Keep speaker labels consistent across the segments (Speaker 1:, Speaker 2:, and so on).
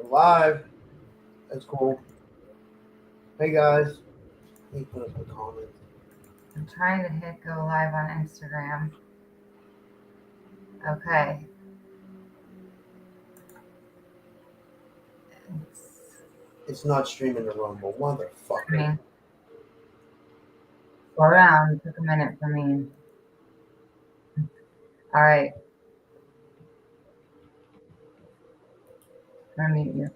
Speaker 1: We're live. That's cool. Hey guys. Let me put up a comment.
Speaker 2: I'm trying to hit go live on Instagram. Okay.
Speaker 1: It's not streaming to Rumble,
Speaker 2: I
Speaker 1: motherfucker.
Speaker 2: mean, slow down. It took a minute for me. All right. I'm gonna mute you.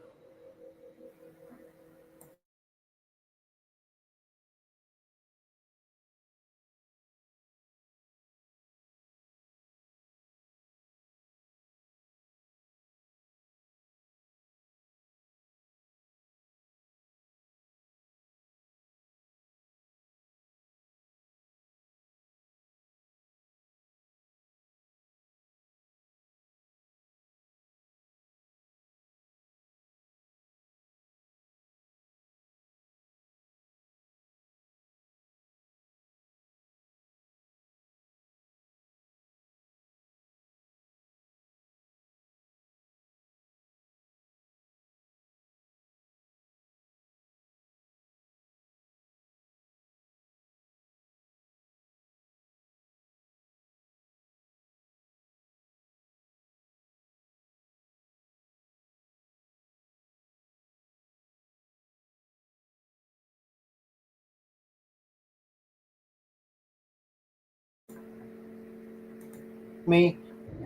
Speaker 1: Me,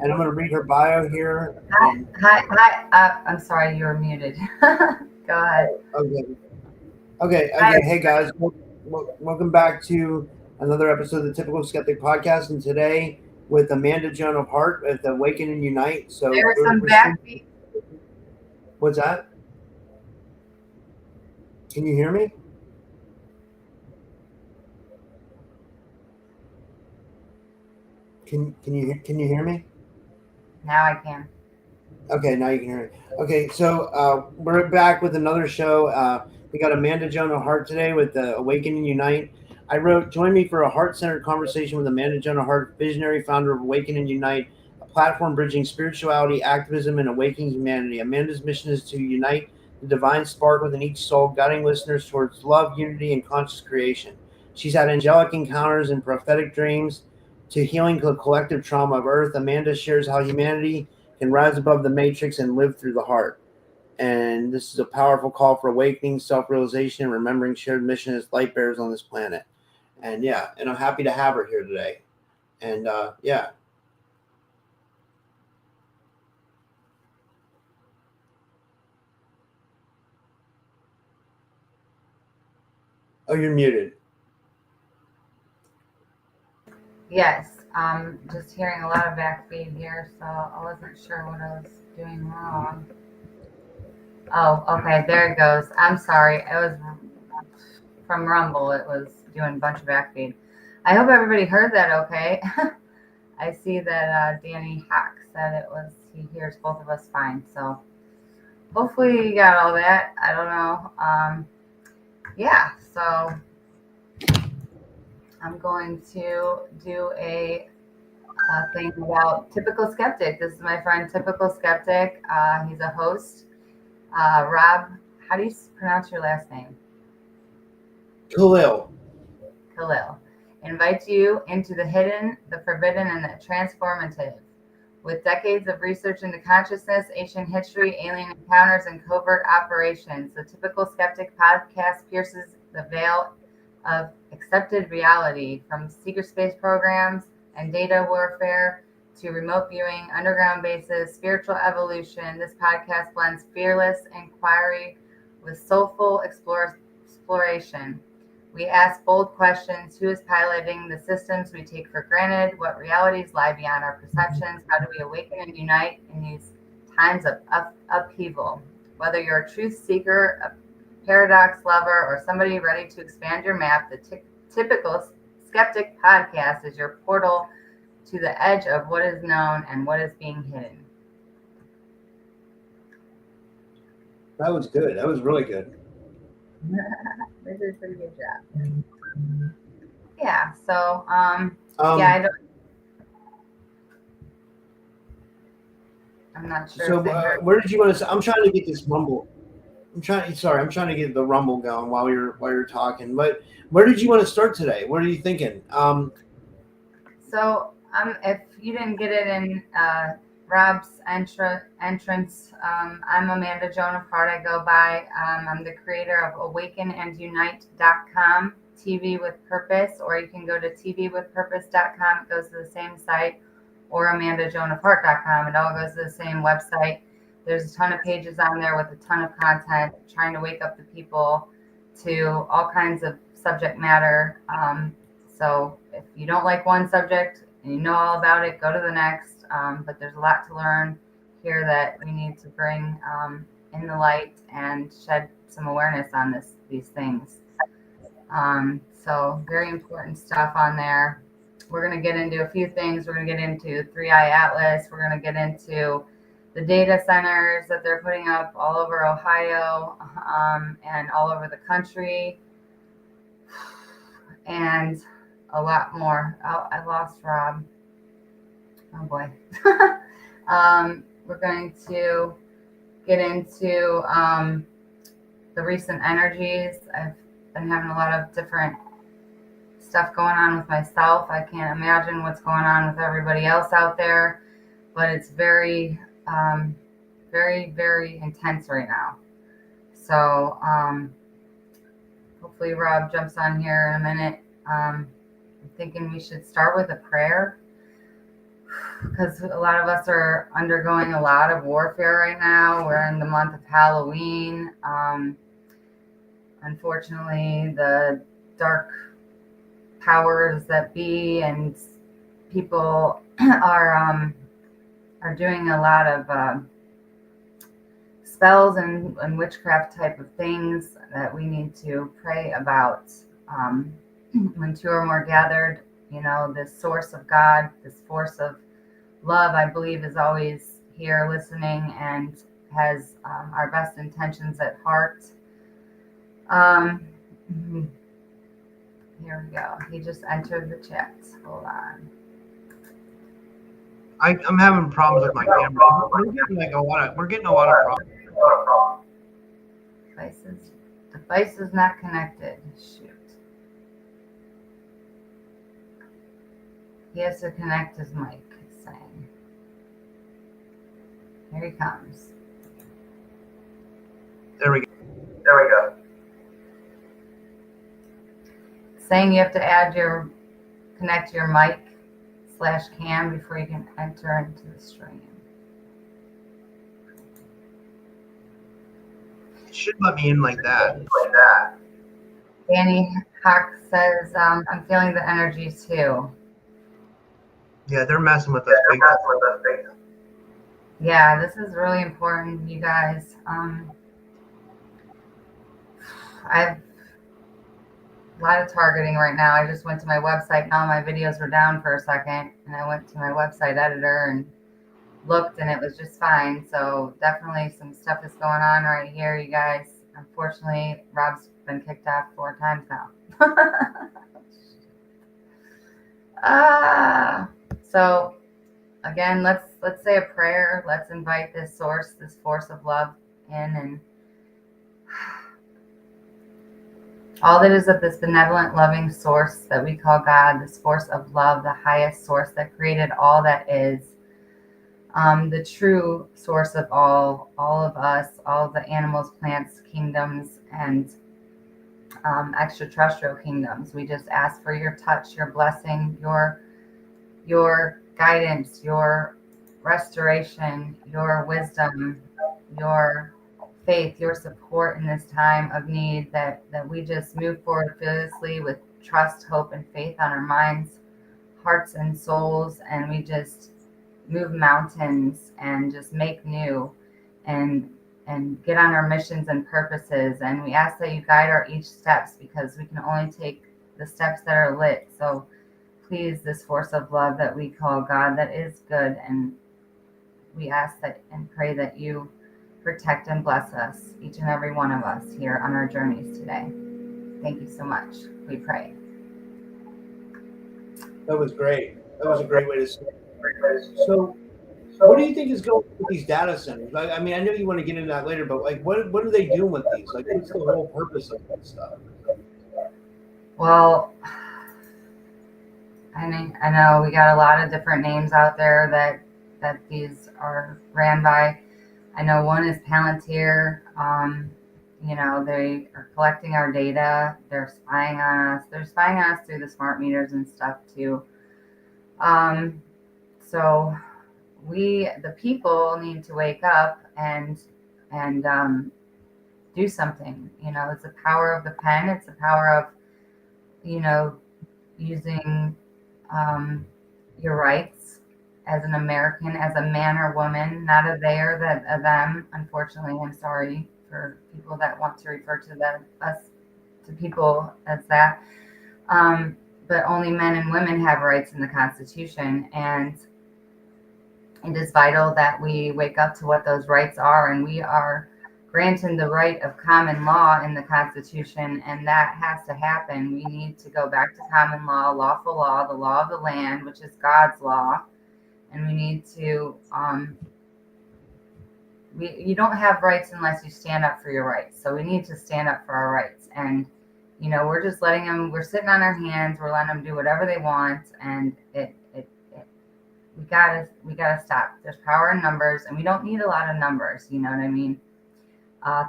Speaker 1: and I'm gonna read her bio here.
Speaker 2: Hi. I'm sorry, you were muted. Go ahead.
Speaker 1: Okay.
Speaker 2: Hi.
Speaker 1: Hey guys, welcome back to another episode of the Typical Skeptic Podcast. And today with Amanda Joan of Heart with Awaken and Unite. So
Speaker 2: There was some
Speaker 1: we're streaming.
Speaker 2: backbeat.
Speaker 1: What's that? Can you hear me? Can you hear me?
Speaker 2: Now I can.
Speaker 1: Okay, now you can hear me. Okay, so we're back with another show. We got Amanda Joan of Hart today with Awaken and Unite. I wrote, join me for a heart-centered conversation with Amanda Joan of Hart, visionary founder of Awaken and Unite, a platform bridging spirituality, activism, and awakening humanity. Amanda's mission is to unite the divine spark within each soul, guiding listeners towards love, unity, and conscious creation. She's had angelic encounters and prophetic dreams to healing the collective trauma of Earth. Amanda shares how humanity can rise above the matrix and live through the heart. And this is a powerful call for awakening, self realization, and remembering shared mission as light bearers on this planet. And yeah, and I'm happy to have her here today. And yeah. Oh, you're muted.
Speaker 2: Yes. Just hearing a lot of backbeat here, so I wasn't sure what I was doing wrong. Oh, okay. There it goes. I'm sorry. It was from Rumble. It was doing a bunch of backbeat. I hope everybody heard that okay. I see that Danny Hack said it was, he hears both of us fine. So hopefully you got all that. I don't know. Yeah, so I'm going to do a thing about Typical Skeptic. This is my friend Typical Skeptic. He's a host. Rob, how do you pronounce your last name?
Speaker 1: Khalil.
Speaker 2: Khalil. Invites you into the hidden, the forbidden, and the transformative. With decades of research into consciousness, ancient history, alien encounters, and covert operations, the Typical Skeptic podcast pierces the veil of accepted reality, from secret space programs and data warfare to remote viewing, underground bases, spiritual evolution. This podcast blends fearless inquiry with soulful exploration. We ask bold questions. Who is piloting the systems we take for granted? What realities lie beyond our perceptions? How do we awaken and unite in these times of upheaval? Whether you're a truth seeker, a paradox lover, or somebody ready to expand your map, the Typical Skeptic podcast is your portal to the edge of what is known and what is being hidden.
Speaker 1: That was good. That was really good.
Speaker 2: They did a pretty good job. Yeah, so yeah, I don't. I'm not sure
Speaker 1: So
Speaker 2: if they heard.
Speaker 1: where did you want to? I'm trying to get this rumble. I'm trying to get the rumble going while you're talking. But where did you want to start today? What are you thinking?
Speaker 2: So, if you didn't get it in Rob's entrance, I'm Amanda Joan of Heart. I go by. I'm the creator of awakenandunite.com, TV with Purpose, or you can go to tvwithpurpose.com. It goes to the same site, or amandajoanofheart.com. It all goes to the same website. There's a ton of pages on there with a ton of content, trying to wake up the people to all kinds of subject matter. So if you don't like one subject and you know all about it, go to the next. But there's a lot to learn here that we need to bring in the light and shed some awareness on these things. So very important stuff on there. We're going to get into a few things. We're going to get into 3i Atlas. We're going to get into the data centers that they're putting up all over Ohio and all over the country, and a lot more. Oh, I lost Rob. Oh boy. We're going to get into the recent energies. I've been having a lot of different stuff going on with myself. I can't imagine what's going on with everybody else out there, but it's very, very, very intense right now. So hopefully Rob jumps on here in a minute. I'm thinking we should start with a prayer, because a lot of us are undergoing a lot of warfare right now. We're in the month of Halloween. Unfortunately, the dark powers that be and people are doing a lot of spells and witchcraft type of things that we need to pray about. When two or more gathered, this source of God, this force of love, I believe, is always here listening and has our best intentions at heart. Here we go. He just entered the chat. Hold on.
Speaker 1: I'm having problems with my camera. We're getting a lot of problems.
Speaker 2: Device is not connected. Shoot. He has to connect his mic, he's saying. Here he comes.
Speaker 1: There we go.
Speaker 2: Saying you have to connect your mic /cam before you can enter into the stream.
Speaker 1: It should let me in like that.
Speaker 2: Danny Hawk says, I'm feeling the energy too.
Speaker 1: Yeah, they're messing with us big time.
Speaker 2: Yeah, this is really important, you guys. I've a lot of targeting right now. I just went to my website, and all my videos were down for a second, and I went to my website editor and looked, and it was just fine. So definitely some stuff is going on right here, you guys. Unfortunately, Rob's been kicked off 4 times now. So again, let's say a prayer. Let's invite this source, this force of love in, and all that is of this benevolent, loving source that we call God, this force of love, the highest source that created all that is, the true source of all of us, all of the animals, plants, kingdoms, and extraterrestrial kingdoms. We just ask for your touch, your blessing, your guidance, your restoration, your wisdom, your faith, your support in this time of need, that we just move forward fearlessly with trust, hope, and faith on our minds, hearts, and souls, and we just move mountains and just make new and get on our missions and purposes. And we ask that you guide our each steps, because we can only take the steps that are lit. So please, this force of love that we call God, that is good, and we ask that and pray that you protect and bless us, each and every one of us here on our journeys today. Thank you so much. We pray.
Speaker 1: That was great. That was a great way to start. So what do you think is going on with these data centers? I mean, I know you want to get into that later, but like, what are they doing with these? Like, what's the whole purpose of this stuff?
Speaker 2: Well, I know we got a lot of different names out there that these are ran by. I know one is Palantir. They are collecting our data. They're spying on us. They're spying on us through the smart meters and stuff too. So we, the people, need to wake up and do something. It's the power of the pen. It's the power of you know using your rights as an American, as a man or woman, not a they or a them. Unfortunately, I'm sorry for people that want to refer to us to people as that. But only men and women have rights in the Constitution, and it is vital that we wake up to what those rights are, and we are granted the right of common law in the Constitution, and that has to happen. We need to go back to common law, lawful law, the law of the land, which is God's law, and we need to. You don't have rights unless you stand up for your rights. So we need to stand up for our rights, and we're just letting them. We're sitting on our hands. We're letting them do whatever they want, and we gotta stop. There's power in numbers, and we don't need a lot of numbers. You know what I mean?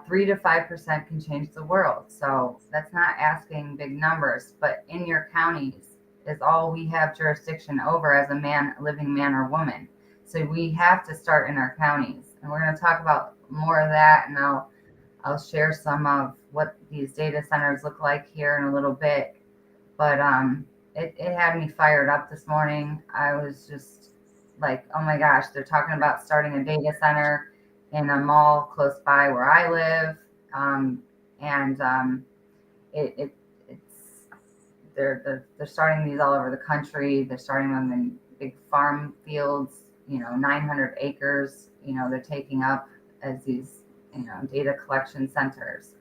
Speaker 2: 3 to 5% can change the world. So that's not asking big numbers, but in your counties is all we have jurisdiction over as a living man or woman. So we have to start in our counties, and we're going to talk about more of that, and I'll share some of what these data centers look like here in a little bit. But it had me fired up this morning. I was just like, oh my gosh, they're talking about starting a data center in a mall close by where I live, and it's they're starting these all over the country. They're starting them in big farm fields, 900 acres. They're taking up as these data collection centers.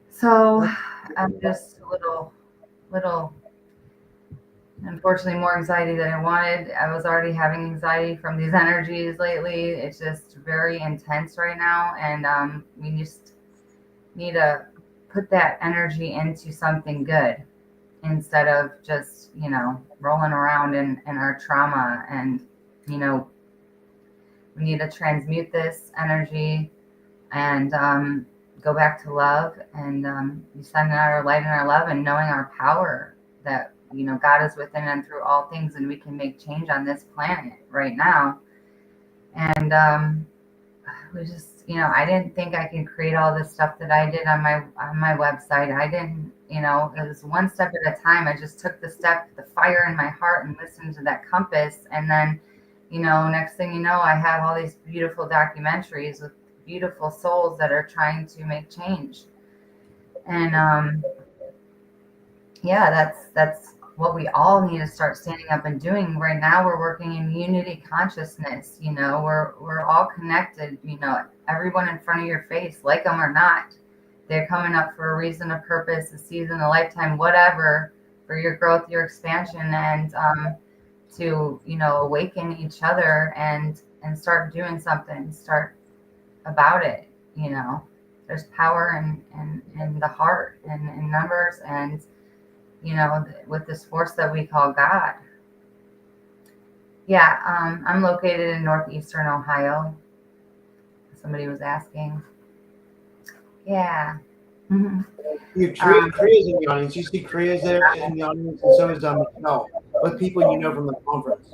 Speaker 2: So I'm just a little unfortunately more anxiety than I wanted. I was already having anxiety from these energies lately. It's just very intense right now, and we just need to put that energy into something good instead of just rolling around in our trauma. And we need to transmute this energy and go back to love, and sending out our light and our love, and knowing our power that God is within and through all things, and we can make change on this planet right now. And we just, I didn't think I could create all this stuff that I did on my website. I didn't, it was one step at a time. I just took the step, the fire in my heart, and listened to that compass. And then, next thing you know, I have all these beautiful documentaries with beautiful souls that are trying to make change. And yeah, that's what we all need to start standing up and doing. Right now we're working in unity consciousness. We're all connected. Everyone in front of your face, like them or not, they're coming up for a reason, a purpose, a season, a lifetime, whatever, for your growth, your expansion, and to awaken each other and start doing something, start about it. There's power in the heart and in numbers, and with this force that we call God. Yeah, I'm located in northeastern Ohio. Somebody was asking. Yeah. Mm-hmm.
Speaker 1: Kriya's in the audience. You see Kriya's there in the audience, and so is Michelle. Both people from the conference.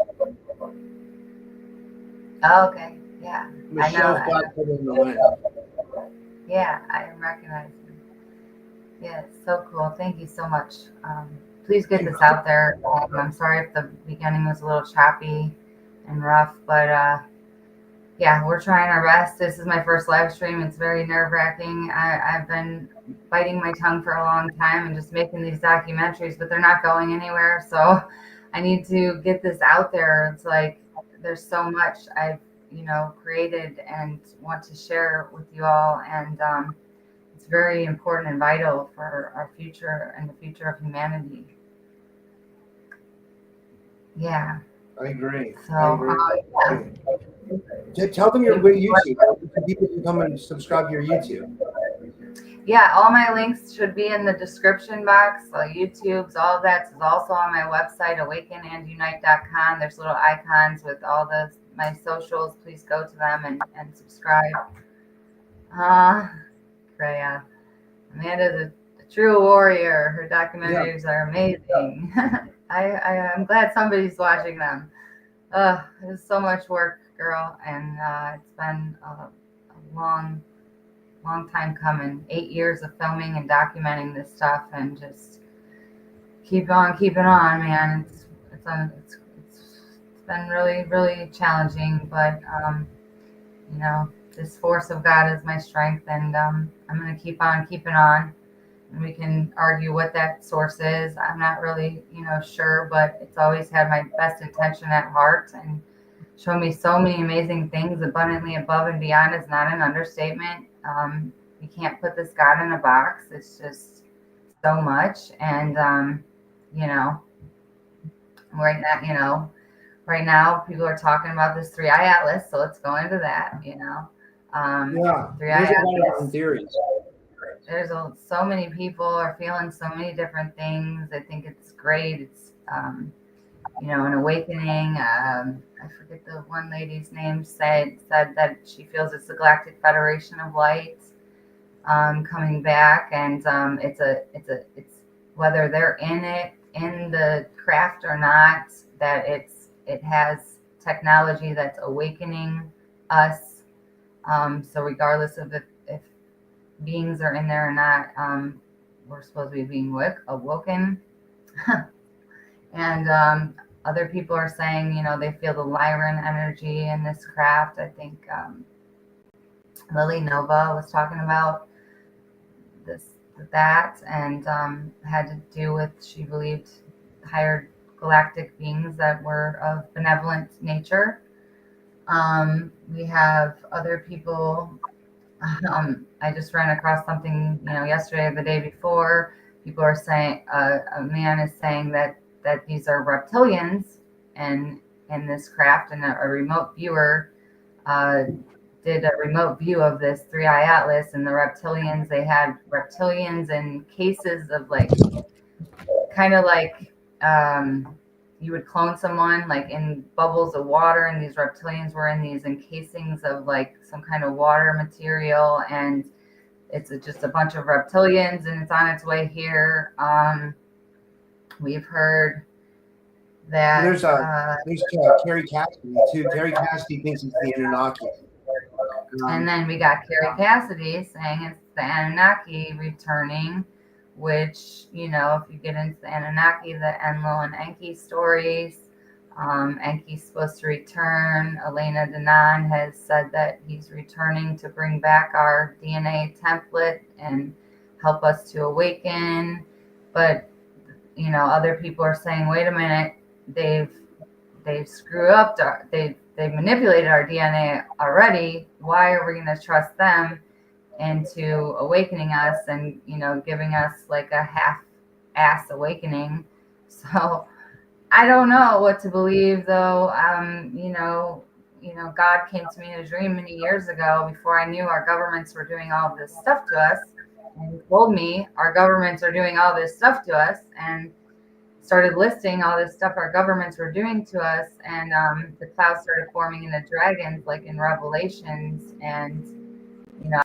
Speaker 2: Oh, okay. Yeah.
Speaker 1: Michelle's got put in the link.
Speaker 2: Yeah, I recognize him. Yeah, it's so cool. Thank you so much. Please get this out there. I'm sorry if the beginning was a little choppy and rough, but yeah, we're trying our best. This is my first live stream. It's very nerve-wracking. I've been biting my tongue for a long time and just making these documentaries, but they're not going anywhere. So I need to get this out there. It's like there's so much I've created and want to share with you all, and it's very important and vital for our future and the future of humanity. Yeah.
Speaker 1: I agree.
Speaker 2: So,
Speaker 1: I agree.
Speaker 2: yeah.
Speaker 1: Tell them your YouTube. People can come and subscribe to your YouTube.
Speaker 2: Yeah, all my links should be in the description box. YouTube's, all of that is also on my website, awakenandunite.com. There's little icons with all my socials. Please go to them and subscribe. Freya. Amanda's a true warrior. Her
Speaker 1: Yeah.
Speaker 2: documentaries are amazing. I'm glad somebody's watching them. It's so much work, girl, and it's been a long time coming. 8 years of filming and documenting this stuff, and just keep on keeping on, man. It's been really challenging, but this force of God is my strength, and I'm gonna keep on keeping on. And we can argue what that source is. I'm not really, sure, but it's always had my best intention at heart and shown me so many amazing things. Abundantly above and beyond is not an understatement. You can't put this God in a box. It's just so much. And, you know, right now, right now people are talking about this 3-eye atlas. So let's go into that,
Speaker 1: Yeah.
Speaker 2: 3-eye
Speaker 1: There's a lot of
Speaker 2: atlas.
Speaker 1: different theories.
Speaker 2: So many people are feeling so many different things. I think it's great. It's an awakening. I forget the one lady's name said that she feels it's the Galactic Federation of Light coming back, and it's whether they're in the craft or not, that it has technology that's awakening us. So regardless of if beings are in there or not, we're supposed to be being awoken. And other people are saying, they feel the Lyran energy in this craft. I think Lily Nova was talking about that, and had to do with, she believed, higher galactic beings that were of benevolent nature. We have other people. I just ran across something, yesterday or the day before. People are saying, a man is saying that these are reptilians and in this craft, and a remote viewer did a remote view of this 3-eye atlas, and the reptilians, they had reptilians in cases of kind of like you would clone someone like in bubbles of water, and these reptilians were in these encasings of like some kind of water material, and it's just a bunch of reptilians, and it's on its way here. We've heard that
Speaker 1: There's Carrie Cassidy too. Carrie Cassidy thinks it's the Anunnaki.
Speaker 2: and then we got Carrie Cassidy saying it's the Anunnaki returning, which, if you get into the Anunnaki, the Enlil and Enki stories, Enki's supposed to return. Elena Denon has said that he's returning to bring back our DNA template and help us to awaken. But, other people are saying, wait a minute, they've screwed up, they've manipulated our DNA already. Why are we going to trust them into awakening us and, giving us like a half-ass awakening? So I don't know what to believe, though. God came to me in a dream many years ago before I knew our governments were doing all of this stuff to us, and he told me our governments are doing all this stuff to us, and started listing all this stuff our governments were doing to us. And the clouds started forming into dragons, like in Revelations. And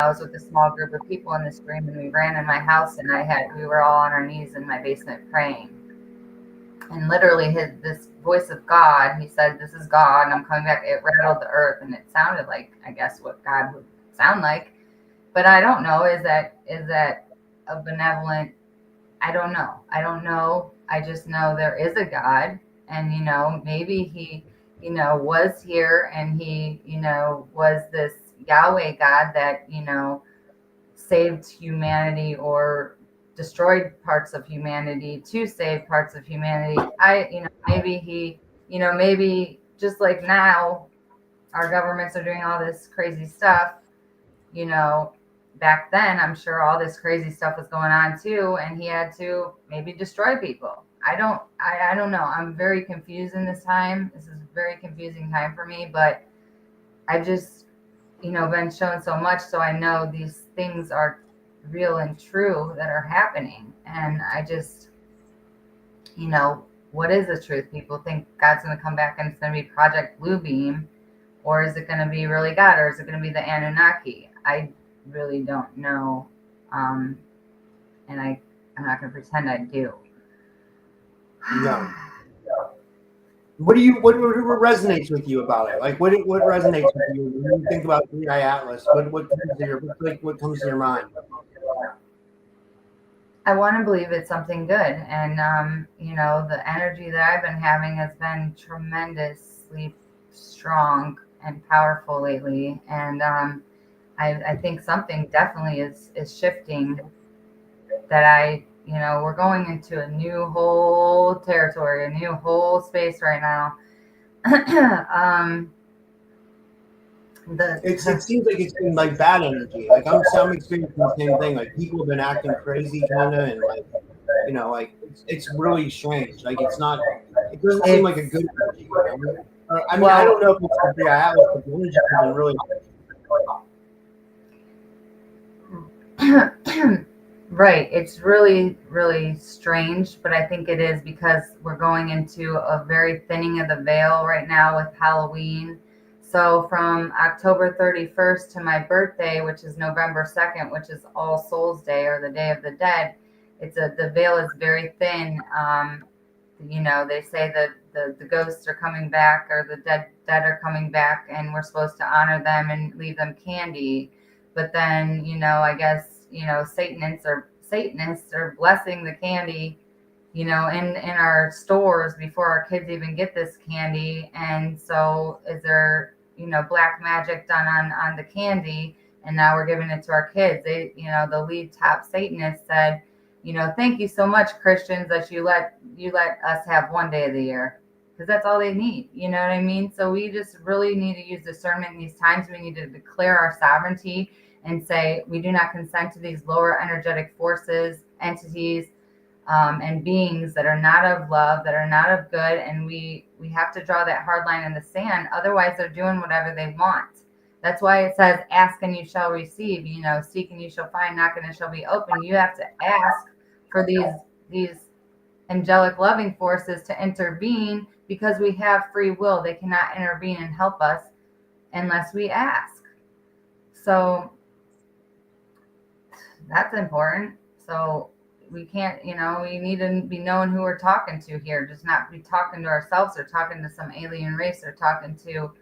Speaker 2: I was with a small group of people in this dream, and we ran in my house, and we were all on our knees in my basement praying. And literally this voice of God, he said, "This is God, and I'm coming back." It rattled the earth, and it sounded like, I guess, what God would sound like. But I don't know. Is that a benevolent? I don't know. I just know there is a God, and maybe he, was here, and he, was this Yahweh God that, saved humanity or destroyed parts of humanity to save parts of humanity. Maybe he, maybe just like now our governments are doing all this crazy stuff, back then I'm sure all this crazy stuff was going on too, and he had to maybe destroy people. I don't know. I'm very confused in this time. This is a very confusing time for me, but I've just, been shown so much, so I know these things are real and true that are happening. And I just, what is the truth? People think God's going to come back and it's going to be Project Bluebeam, or is it going to be really God, or is it going to be the Anunnaki? I really don't know. And I'm not going to pretend I do.
Speaker 1: No. What resonates with you about it? Like, what resonates with you when you think about the Atlas? What comes to your mind?
Speaker 2: I want to believe it's something good, and the energy that I've been having has been tremendously strong and powerful lately, and I think something definitely is shifting. That we're going into a new whole territory, a new whole space right now.
Speaker 1: It seems like it's been like bad energy. Like I'm experiencing the same thing. Like people have been acting crazy, kind of, and like it's really strange. Like it doesn't seem like a good energy. I mean, I don't know if it's the Atlas, but the energy has been really.
Speaker 2: Right. It's really, really strange, but I think it is because we're going into a very thinning of the veil right now with Halloween. So from October 31st to my birthday, which is November 2nd, which is All Souls Day or the Day of the Dead, the veil is very thin. They say that the ghosts are coming back, or the dead are coming back, and we're supposed to honor them and leave them candy. But then, I guess, Satanists are blessing the candy, in our stores before our kids even get this candy. And so is there, black magic done on the candy, and now we're giving it to our kids. They, the lead top Satanist said, thank you so much, Christians, that you let us have one day of the year, because that's all they need. You know what I mean? So we just really need to use discernment in these times. We need to declare our sovereignty and say we do not consent to these lower energetic forces, entities, and beings that are not of love, that are not of good. And we have to draw that hard line in the sand. Otherwise, they're doing whatever they want. That's why it says, ask and you shall receive, seek and you shall find, knock and it shall be open. You have to ask for these angelic loving forces to intervene, because we have free will. They cannot intervene and help us unless we ask. So that's important. So we can't, we need to be knowing who we're talking to here, just not be talking to ourselves or talking to some alien race or talking to,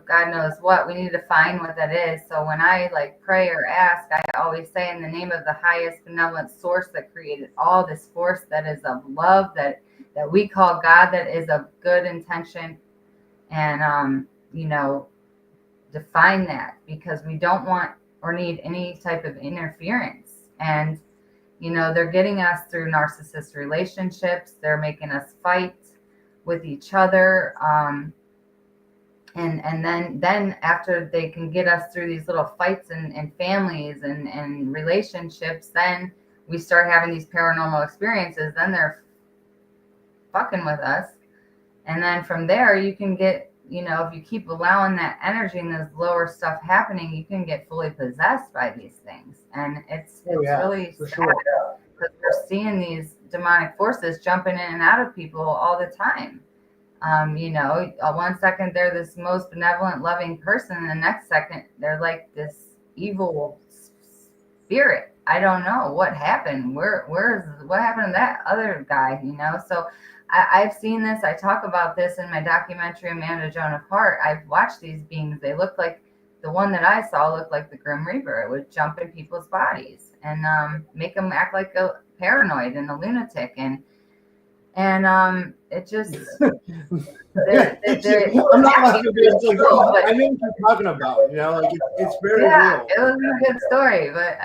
Speaker 2: God knows what. We need to find what that is. So when I pray or ask, I always say, in the name of the highest benevolent source that created all this force that is of love, that we call God, that is of good intention, and define that, because we don't want or need any type of interference. And they're getting us through narcissist relationships. They're making us fight with each other, and then after they can get us through these little fights and families and relationships, then we start having these paranormal experiences. Then they're fucking with us, and then from there you can get, if you keep allowing that energy and this lower stuff happening, you can get fully possessed by these things. And it's really sad, because we're seeing these demonic forces jumping in and out of people all the time. 1 second they're this most benevolent, loving person, and the next second they're like this evil spirit. I don't know what happened. What happened to that other guy? So I've seen this. I talk about this in my documentary, Amanda, Joan of Heart. I've watched these beings. They look like, the one that I saw looked like the Grim Reaper. It would jump in people's bodies and make them act like a paranoid and a lunatic. And it just,
Speaker 1: I'm not laughing, I know what you're talking about. It's very real.
Speaker 2: It was a good story, but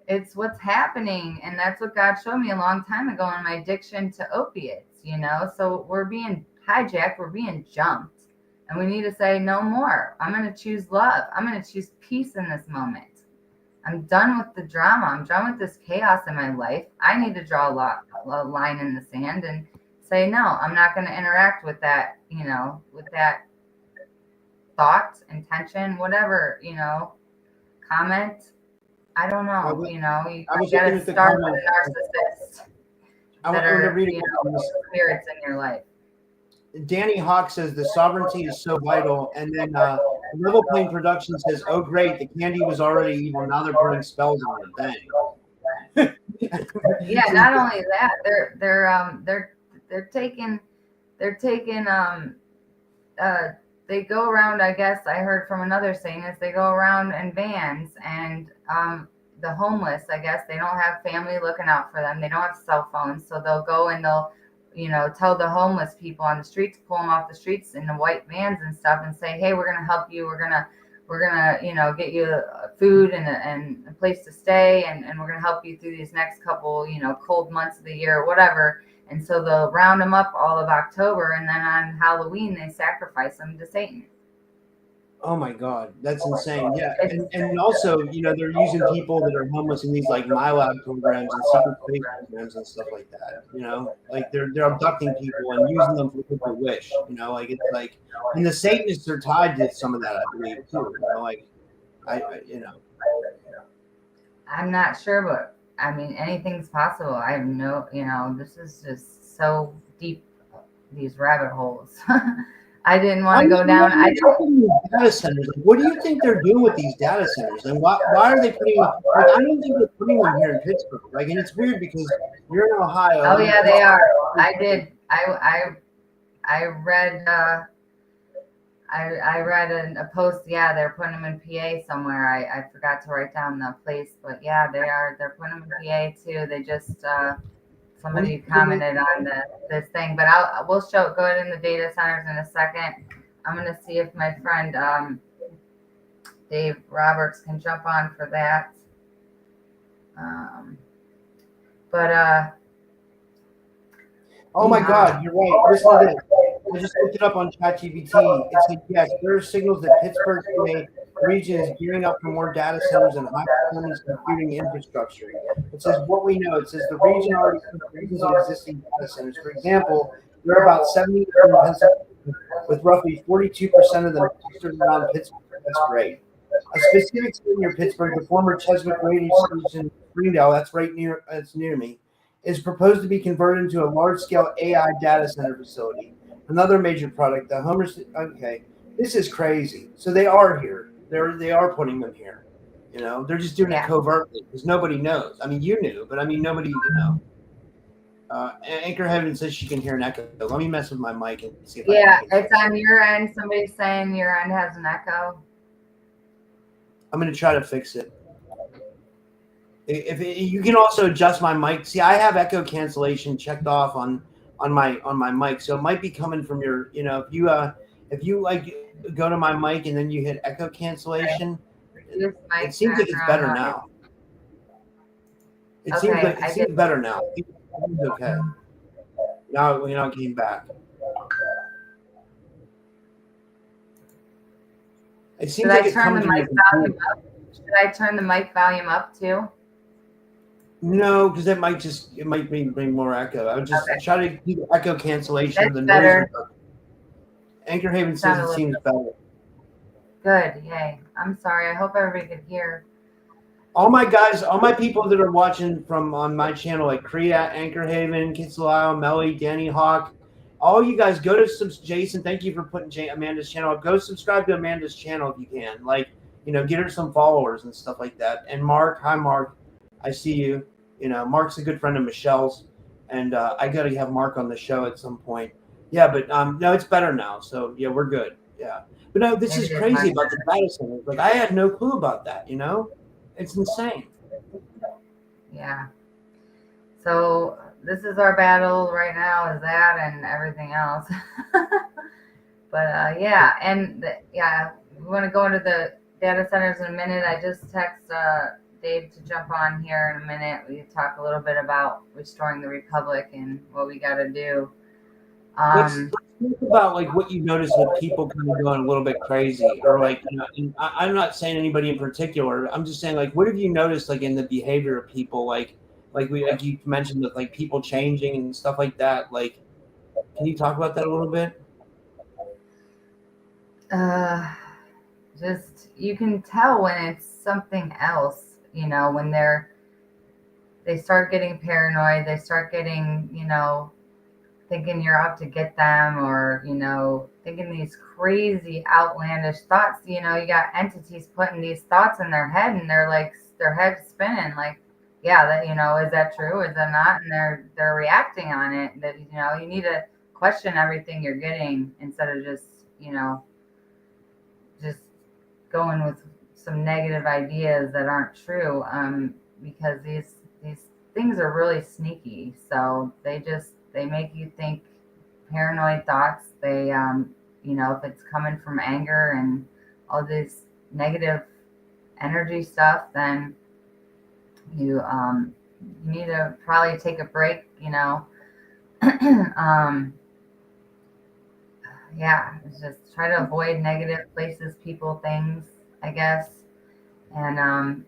Speaker 2: it's what's happening. And that's what God showed me a long time ago in my addiction to opiates, so we're being hijacked, we're being jumped, and we need to say no more. I'm going to choose love. I'm going to choose peace in this moment. I'm done with the drama. I'm done with this chaos in my life. I need to draw a line in the sand and say, no, I'm not going to interact with that, with that thought, intention, whatever, comment. I don't
Speaker 1: I
Speaker 2: know,
Speaker 1: was,
Speaker 2: you
Speaker 1: I was
Speaker 2: got
Speaker 1: looking
Speaker 2: to
Speaker 1: at the
Speaker 2: start with
Speaker 1: comments.
Speaker 2: the narcissists that
Speaker 1: I want to
Speaker 2: are,
Speaker 1: read a couple of this.
Speaker 2: spirits in your life.
Speaker 1: Danny Hawk says the sovereignty is so vital, and then Level Plane Production says, "Oh great, the candy was already evil. Now they're putting spells on it. Bang."
Speaker 2: Yeah,
Speaker 1: So,
Speaker 2: not only that, they're taking uh they go around, I guess I heard from another saying is they go around in vans and the homeless, I guess they don't have family looking out for them. They don't have cell phones, so they'll go and they'll tell the homeless people on the streets, pull them off the streets in the white vans and stuff and say, hey, we're going to help you, we're gonna get you food and a place to stay, and we're gonna help you through these next couple cold months of the year or whatever. And so they'll round them up all of October, and then on Halloween they sacrifice them to Satan.
Speaker 1: oh my God, that's insane. Yeah,
Speaker 2: It's,
Speaker 1: and also, they're using people that are homeless in these like MyLab programs and secret space programs and stuff like that. Like they're abducting people and using them for what they wish. Like it's like, and the Satanists are tied to some of that, I believe too. Like
Speaker 2: I'm not sure, but I mean anything's possible. I have no, this is just so deep, these rabbit holes. I didn't want to go down. I
Speaker 1: data centers. Like, what do you think they're doing with these data centers? And why are they putting them? Like, I don't think they're putting them here in Pittsburgh. Like, and it's weird because you're in Ohio.
Speaker 2: Oh
Speaker 1: I'm in
Speaker 2: yeah, they are.
Speaker 1: Pittsburgh.
Speaker 2: I did. I read. I read a post. Yeah, they're putting them in PA somewhere. I forgot to write down the place, but yeah, they are. They're putting them in PA too. They just somebody commented on this thing, but we'll go ahead in the data centers in a second. I'm gonna see if my friend Dave Roberts can jump on for that. But
Speaker 1: Oh my God, you're right. Listen to this. I just looked it up on ChatGPT. It said, yes, there are signals that Pittsburgh PA region is gearing up for more data centers and high performance computing infrastructure. It says what we know. It says the region already has regions of existing data centers. For example, there are about 70 in Pennsylvania, with roughly 42% of them clustered around Pittsburgh. That's great. A specific city near Pittsburgh, the former Cheswick radio station, Springdale, that's near me, is proposed to be converted into a large-scale AI data center facility. Another major product, the Homer. Okay, this is crazy. So they are here. They are putting them here. They're just doing it covertly because nobody knows. I mean, you knew, but I mean, nobody. Anchor Heaven says she can hear an echo. Let me mess with my mic and see if
Speaker 2: I can. It's on your end. Somebody's saying your end has an echo.
Speaker 1: I'm going to try to fix it. You can also adjust my mic. See, I have echo cancellation checked off on my mic, so it might be coming from your. If you like go to my mic and then you hit echo cancellation, it seems like it's better now. It seems better now. It seems okay. Now it came back. It seems like it's coming from your computer.
Speaker 2: Should I turn the mic volume up too?
Speaker 1: No, because it might bring more echo. I would just try to do the echo cancellation of the
Speaker 2: noise.
Speaker 1: Anchor Haven says it seems better.
Speaker 2: Good, yay. I'm sorry. I hope everybody could hear.
Speaker 1: All my people that are watching from on my channel, like Kriya, Anchor Haven, Kitsilao, Melly, Danny Hawk, all you guys go to Jason. Thank you for putting Amanda's channel up. Go subscribe to Amanda's channel if you can. Like, get her some followers and stuff like that. And Mark, hi Mark. I see you. Mark's a good friend of Michelle's, and I got to have Mark on the show at some point. Yeah, but no, it's better now. So yeah, we're good. Yeah, but no, this is crazy about the data centers. Like I had no clue about that. It's insane.
Speaker 2: Yeah. So this is our battle right now. Is that and everything else. But yeah, and we want to go into the data centers in a minute. I just text Dave to jump on here in a minute. We talk a little bit about restoring the republic and what we got to do.
Speaker 1: Let's talk about like what you notice with people kind of going a little bit crazy, or like, and I'm not saying anybody in particular. I'm just saying like, what have you noticed like in the behavior of people, like you mentioned with like people changing and stuff like that. Like, can you talk about that a little bit?
Speaker 2: uh, just you can tell when it's something else, when they start getting paranoid, they start getting, thinking you're out to get them, or thinking these crazy outlandish thoughts. You got entities putting these thoughts in their head, and they're like, their head's spinning like, yeah, that, is that true, is that not, and they're reacting on it. That, you need to question everything you're getting, instead of just going with some negative ideas that aren't true, because these things are really sneaky. So they make you think paranoid thoughts. They if it's coming from anger and all this negative energy stuff, then you need to probably take a break. um, yeah, it's just try to avoid negative places, people, things, I guess. And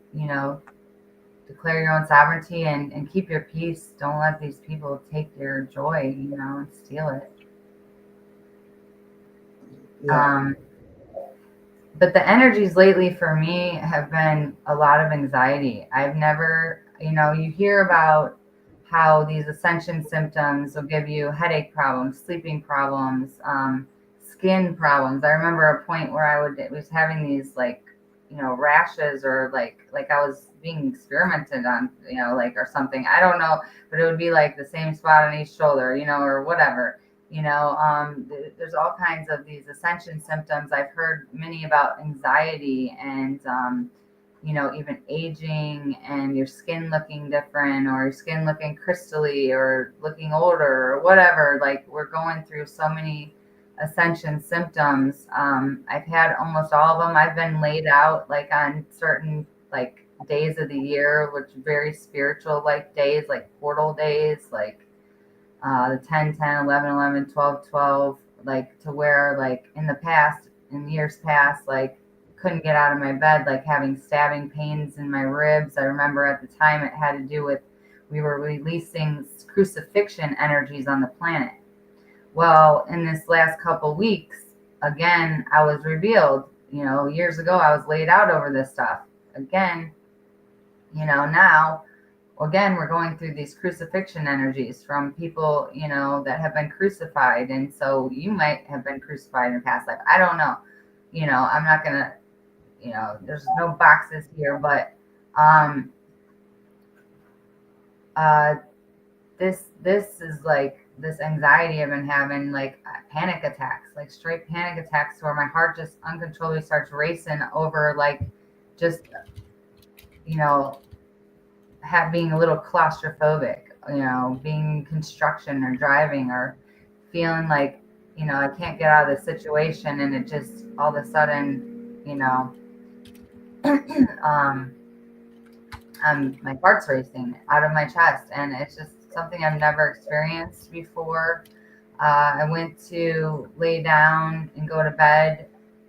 Speaker 2: declare your own sovereignty, and keep your peace. Don't let these people take your joy, and steal it.
Speaker 1: Yeah.
Speaker 2: um but the energies lately for me have been a lot of anxiety. I've never, you hear about how these ascension symptoms will give you headache problems, sleeping problems, skin problems. I remember a point where was having these, like, rashes, or like I was being experimented on, like, or something. I don't know, but it would be like the same spot on each shoulder, or whatever. There's all kinds of these ascension symptoms. I've heard many about anxiety, and even aging, and your skin looking different, or your skin looking crystally, or looking older, or whatever. Like, we're going through so many ascension symptoms. I've had almost all of them. I've been laid out, like, on certain, like, days of the year, which very spiritual, like, days, like portal days, like the 10, 10, 11, 11, 12, 12, like, to where, like, in years past, like, couldn't get out of my bed, like, having stabbing pains in my ribs. I remember at the time it had to do with, we were releasing crucifixion energies on the planet. Well, in this last couple weeks, again, I was revealed. Years ago, I was laid out over this stuff. Again, now, again, we're going through these crucifixion energies from people, that have been crucified. And so you might have been crucified in your past life. I don't know. I'm not going to, there's no boxes here, but um, uh, this is like this anxiety I've been having, like, panic attacks, like straight panic attacks, where my heart just uncontrollably starts racing over, like, just, you know, being a little claustrophobic, being in construction or driving, or feeling like, I can't get out of the situation, and it just all of a sudden, um, my heart's racing out of my chest, and it's just something I've never experienced before. I went to lay down and go to bed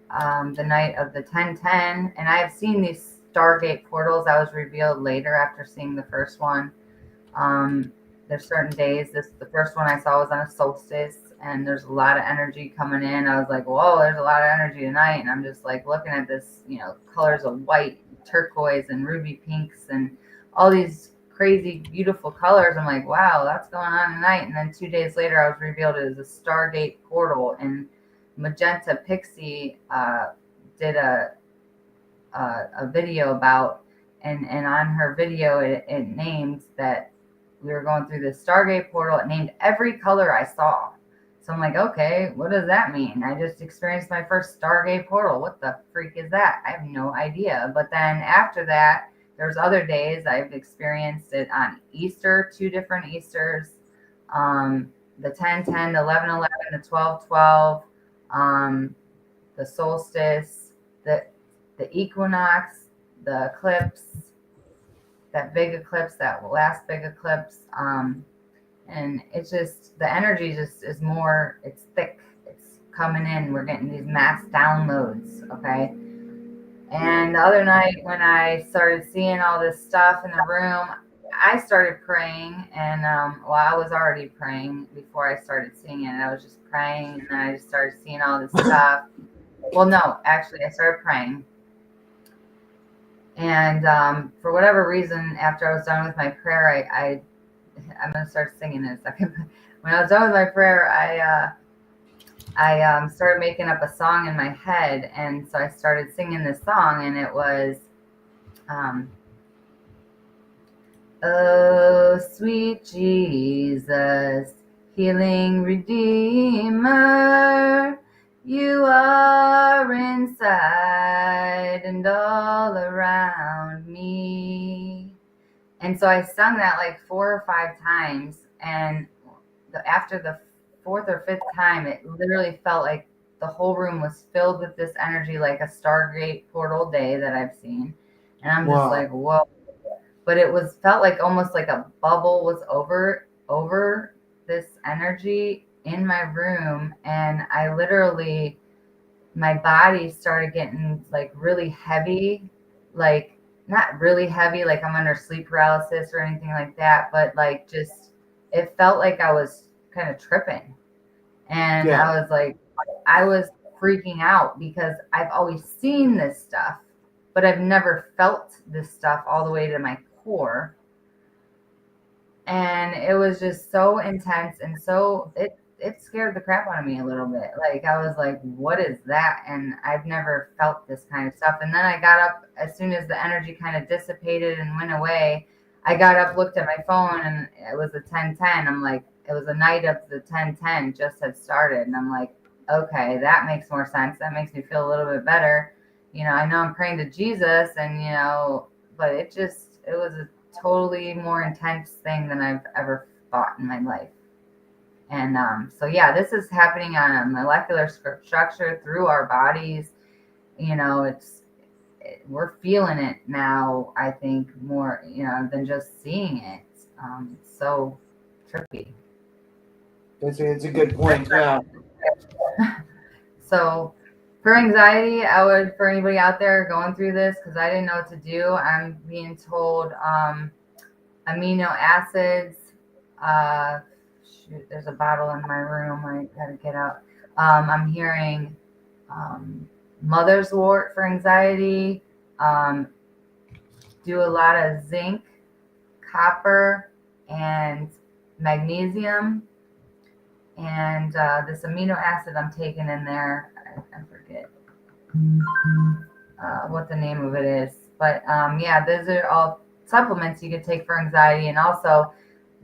Speaker 2: the night of the 10/10, and I have seen these Stargate portals. I was revealed later after seeing the first one. There's certain days. The first one I saw was on a solstice, and there's a lot of energy coming in. I was like, whoa, there's a lot of energy tonight, and I'm just like looking at this, colors of white, turquoise, and ruby pinks, and all these crazy, beautiful colors. I'm like, wow, that's going on tonight. And then 2 days later, I was revealed as a Stargate portal, and Magenta Pixie did a video about, and on her video, it named that we were going through this Stargate portal. It named every color I saw. So I'm like, okay, what does that mean? I just experienced my first Stargate portal. What the freak is that? I have no idea. But then after that, there's other days I've experienced it on Easter, 2 different Easters, the 10/10, the 11/11, the 12/12, the solstice, the equinox, the eclipse, that big eclipse, that last big eclipse. And it's just, the energy just is more, it's thick, it's coming in. We're getting these mass downloads, okay? And the other night when I started seeing all this stuff in the room, I started praying, and well, I was already praying before I started seeing it. I was just praying, and then I just started seeing all this stuff. Well, no, actually, I started praying, and for whatever reason, after I was done with my prayer, I'm gonna start singing in a second. When I was done with my prayer, I started making up a song in my head, and so I started singing this song, and it was. Um, Oh, sweet Jesus, healing Redeemer, you are inside and all around me. And so I sung that like 4 or 5 times. And after the fourth or fifth time, it literally felt like the whole room was filled with this energy, like a Stargate portal day that I've seen. And I'm just
Speaker 1: Wow.
Speaker 2: like, whoa. But it was felt like almost like a bubble was over this energy in my room, and I literally, my body started getting like really heavy, like not really heavy like I'm under sleep paralysis or anything like that, but like just it felt like I was kind of tripping. And
Speaker 1: Yeah.
Speaker 2: I was freaking out because I've always seen this stuff, but I've never felt this stuff all the way to my core. And it was just so intense, and so it scared the crap out of me a little bit. Like I was like, what is that? And I've never felt this kind of stuff. And then I got up as soon as the energy kind of dissipated and went away. I got up, looked at my phone, and it was a 10:10. I'm like, it was a night of the 10:10 just had started, and I'm like, okay, that makes more sense. That makes me feel a little bit better. I know I'm praying to Jesus, and but it was a totally more intense thing than I've ever thought in my life. And so, yeah, this is happening on a molecular structure through our bodies. We're feeling it now, I think, more, than just seeing it. It's so trippy.
Speaker 1: It's a good point. Yeah.
Speaker 2: So, for anxiety, I would, for anybody out there going through this, because I didn't know what to do, I'm being told amino acids. Uh, Shoot, there's a bottle in my room. I gotta get out. I'm hearing mother's wort for anxiety. Um, do a lot of zinc, copper, and magnesium. And this amino acid I'm taking in there, I forget what the name of it is. But yeah, those are all supplements you can take for anxiety. And also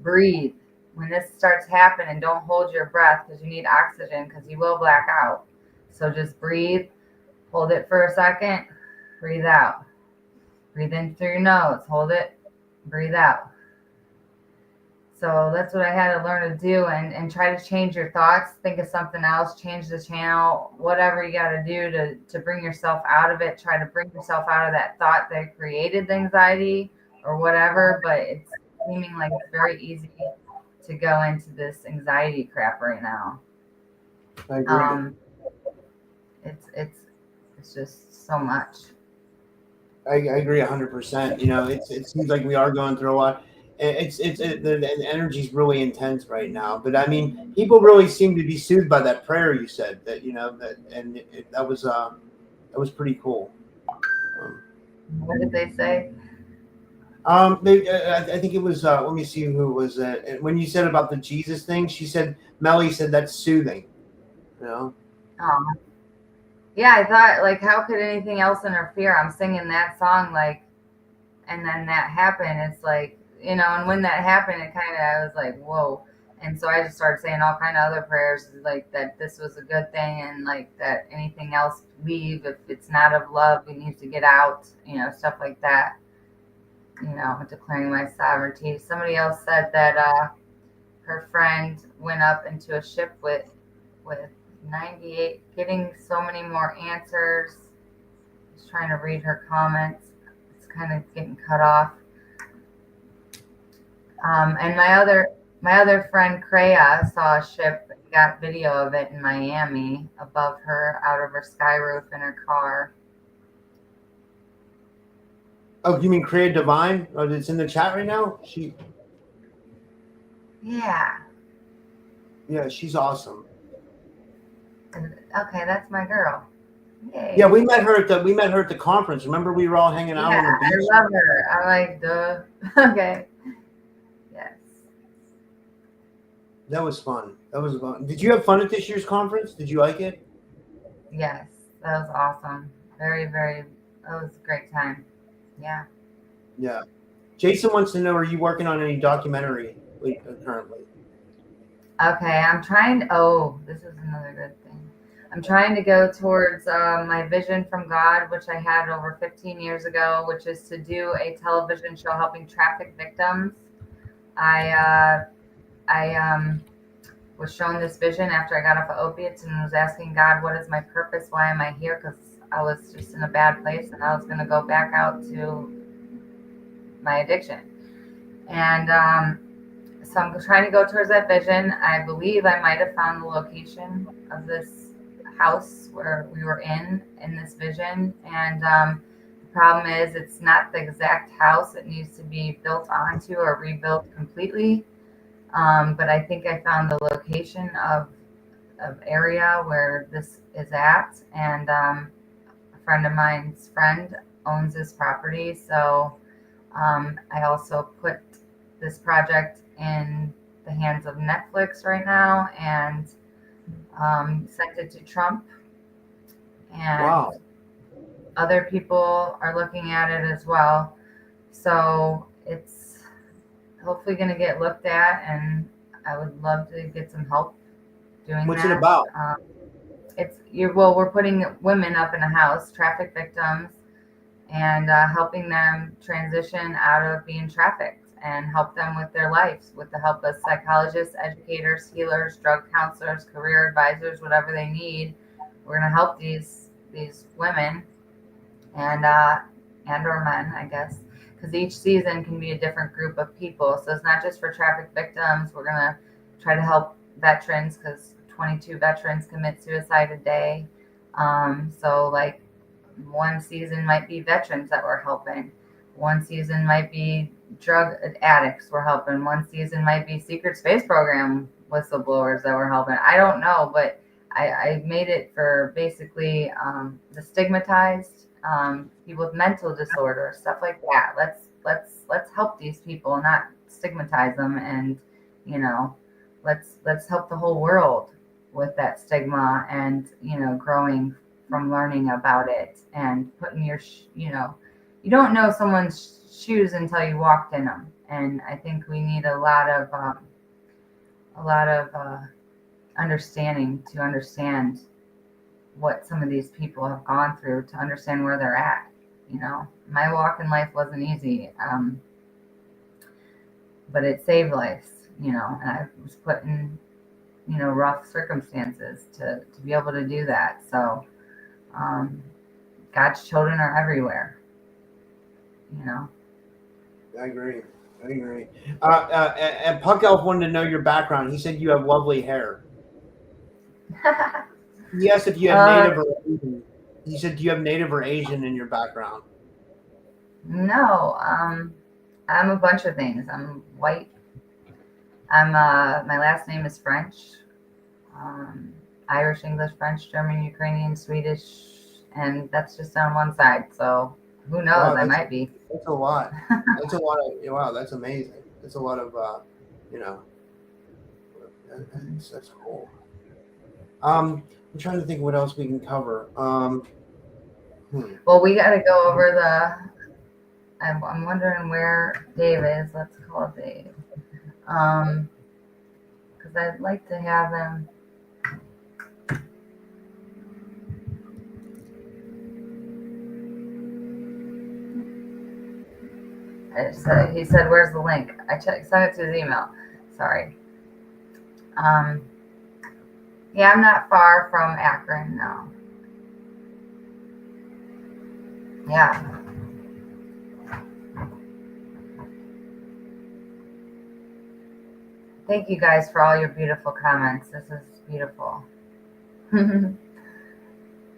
Speaker 2: breathe. When this starts happening, don't hold your breath because you need oxygen because you will black out. So just breathe, hold it for a second, breathe out. Breathe in through your nose, hold it, breathe out. So that's what I had to learn to do, and try to change your thoughts. Think of something else, change the channel, whatever you got to do to bring yourself out of it. Try to bring yourself out of that thought that created the anxiety or whatever. But it's seeming like it's very easy to go into this anxiety crap right now.
Speaker 1: I agree.
Speaker 2: It's just so much.
Speaker 1: I agree 100%. It seems like we are going through a lot. The energy's really intense right now. But I mean, people really seem to be soothed by that prayer you said that that was pretty cool. Um,
Speaker 2: What did they say?
Speaker 1: I think it was. Let me see who it was. When you said about the Jesus thing, she said Melly said that's soothing. You know.
Speaker 2: Oh, yeah. I thought, like, how could anything else interfere? I'm singing that song, like, and then that happened. It's like, and when that happened, it kind of, I was like, whoa. And so I just started saying all kind of other prayers, like that this was a good thing, and like that anything else leave if it's not of love, it needs to get out, stuff like that. Declaring my sovereignty. Somebody else said that her friend went up into a ship with 98, getting so many more answers. Just trying to read her comments. It's kind of getting cut off. And my other My other friend Kreia saw a ship, got video of it in Miami above her, out of her sky roof in her car.
Speaker 1: Oh, you mean Creative Divine? Oh, it's in the chat right now.
Speaker 2: Yeah.
Speaker 1: Yeah, she's awesome.
Speaker 2: Okay, that's my girl. Yay.
Speaker 1: Yeah, we met her at the conference. Remember, we were all hanging out
Speaker 2: Yeah,
Speaker 1: on the
Speaker 2: I
Speaker 1: beach.
Speaker 2: love her. I like duh. Okay. Yes.
Speaker 1: That was fun. That was fun. Did you have fun at this year's conference? Did you like it?
Speaker 2: Yes. That was awesome. Very, very, that was a great time. Yeah.
Speaker 1: Yeah. Jason wants to know: are you working on any documentary currently?
Speaker 2: Okay, I'm trying. Oh, this is another good thing. I'm trying to go towards my vision from God, which I had over 15 years ago, which is to do a television show helping traffic victims. I was shown this vision after I got off of opiates and was asking God, what is my purpose? Why am I here? Because I was just in a bad place and I was going to go back out to my addiction. And so I'm trying to go towards that vision. I believe I might have found the location of this house where we were in this vision. And the problem is it's not the exact house. It needs to be built onto or rebuilt completely. But I think I found the location of area where this is at. And a friend of mine's friend owns this property. So I also put this project in the hands of Netflix right now and sent it to Trump. And
Speaker 1: Wow.
Speaker 2: other people are looking at it as well. So it's hopefully going to get looked at, and I would love to get some help doing
Speaker 1: What's it
Speaker 2: that.
Speaker 1: about?
Speaker 2: We're putting women up in a house, traffic victims, and helping them transition out of being trafficked and help them with their lives with the help of psychologists, educators, healers, drug counselors, career advisors, whatever they need. We're going to help these women and or men, I guess, because each season can be a different group of people. So it's not just for traffic victims. We're going to try to help veterans because 22 veterans commit suicide a day. So like one season might be veterans that we're helping. One season might be drug addicts we're helping. One season might be secret space program whistleblowers that we're helping. I don't know, but I made it for basically the stigmatized, people with mental disorders, stuff like that. Let's help these people, not stigmatize them, and you know, let's help the whole world with that stigma and growing from learning about it and putting you don't know someone's shoes until you walked in them. And I think we need a lot of understanding to understand what some of these people have gone through, to understand where they're at. My walk in life wasn't easy, but it saved lives. And I was put in rough circumstances to be able to do that. So um, God's children are everywhere.
Speaker 1: I agree. I agree. And Puck Elf wanted to know your background. He said you have lovely hair. He asked if you have
Speaker 2: uh,
Speaker 1: native or Asian. He said, do you have native or Asian in your background?
Speaker 2: no, I'm a bunch of things. I'm white. My last name is French, um, Irish, English, French, German, Ukrainian, Swedish, and that's just on one side. So who knows?
Speaker 1: Wow,
Speaker 2: I might be.
Speaker 1: that's a lot. That's a lot of wow. That's amazing. That's a lot of you know. That's cool. I'm trying to think what else we can cover.
Speaker 2: Well, we got to go over I'm wondering where Dave is. Let's call Dave. Because I'd like to have him. He said, "Where's the link?" Sent it to his email. Sorry. Um, yeah, I'm not far from Akron. No. Yeah. Thank you guys for all your beautiful comments. This is beautiful.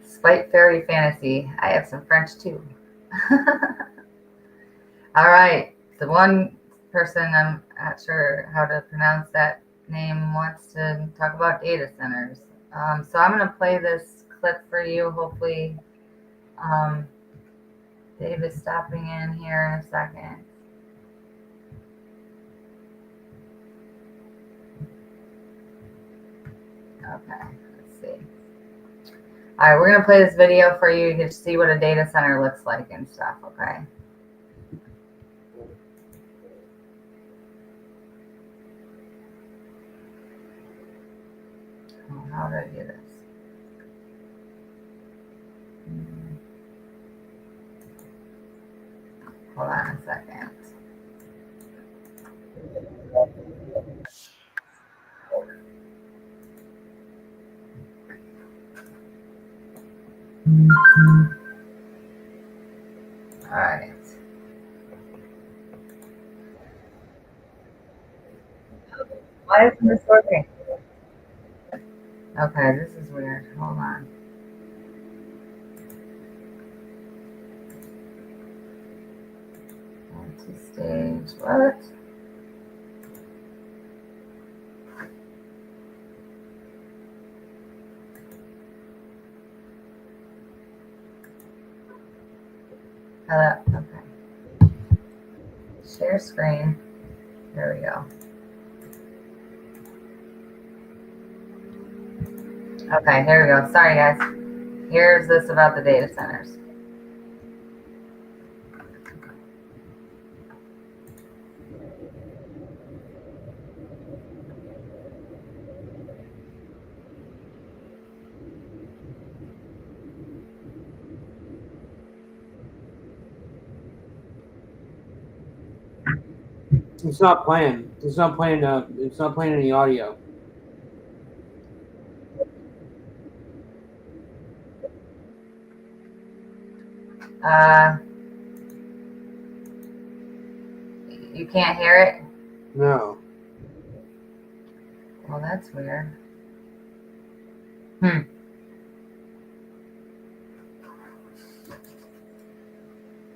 Speaker 2: Spite Fairy Fantasy. I have some French too. All right. The one person, I'm not sure how to pronounce that name, wants to talk about data centers. So I'm going to play this clip for you. Hopefully, Dave is stopping in here in a second. Okay, let's see. All right, we're going to play this video for you to see what a data center looks like and stuff, okay? Oh, how do I do this? Hold on a second. All right. Why isn't this working? Okay, this is weird. Hold on. Multi-stage. What? Hello. Okay. Share screen. There we go. Okay, here we go. Sorry, guys. Here's this about the data centers.
Speaker 1: It's not playing. It's not playing. It's not playing any audio.
Speaker 2: You can't hear it?
Speaker 1: No.
Speaker 2: Well, that's weird. Let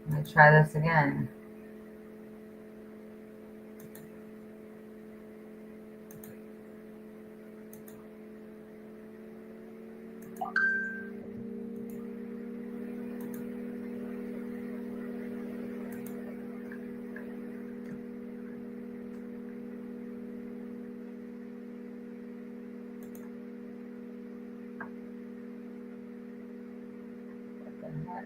Speaker 2: me try this again. What the heck?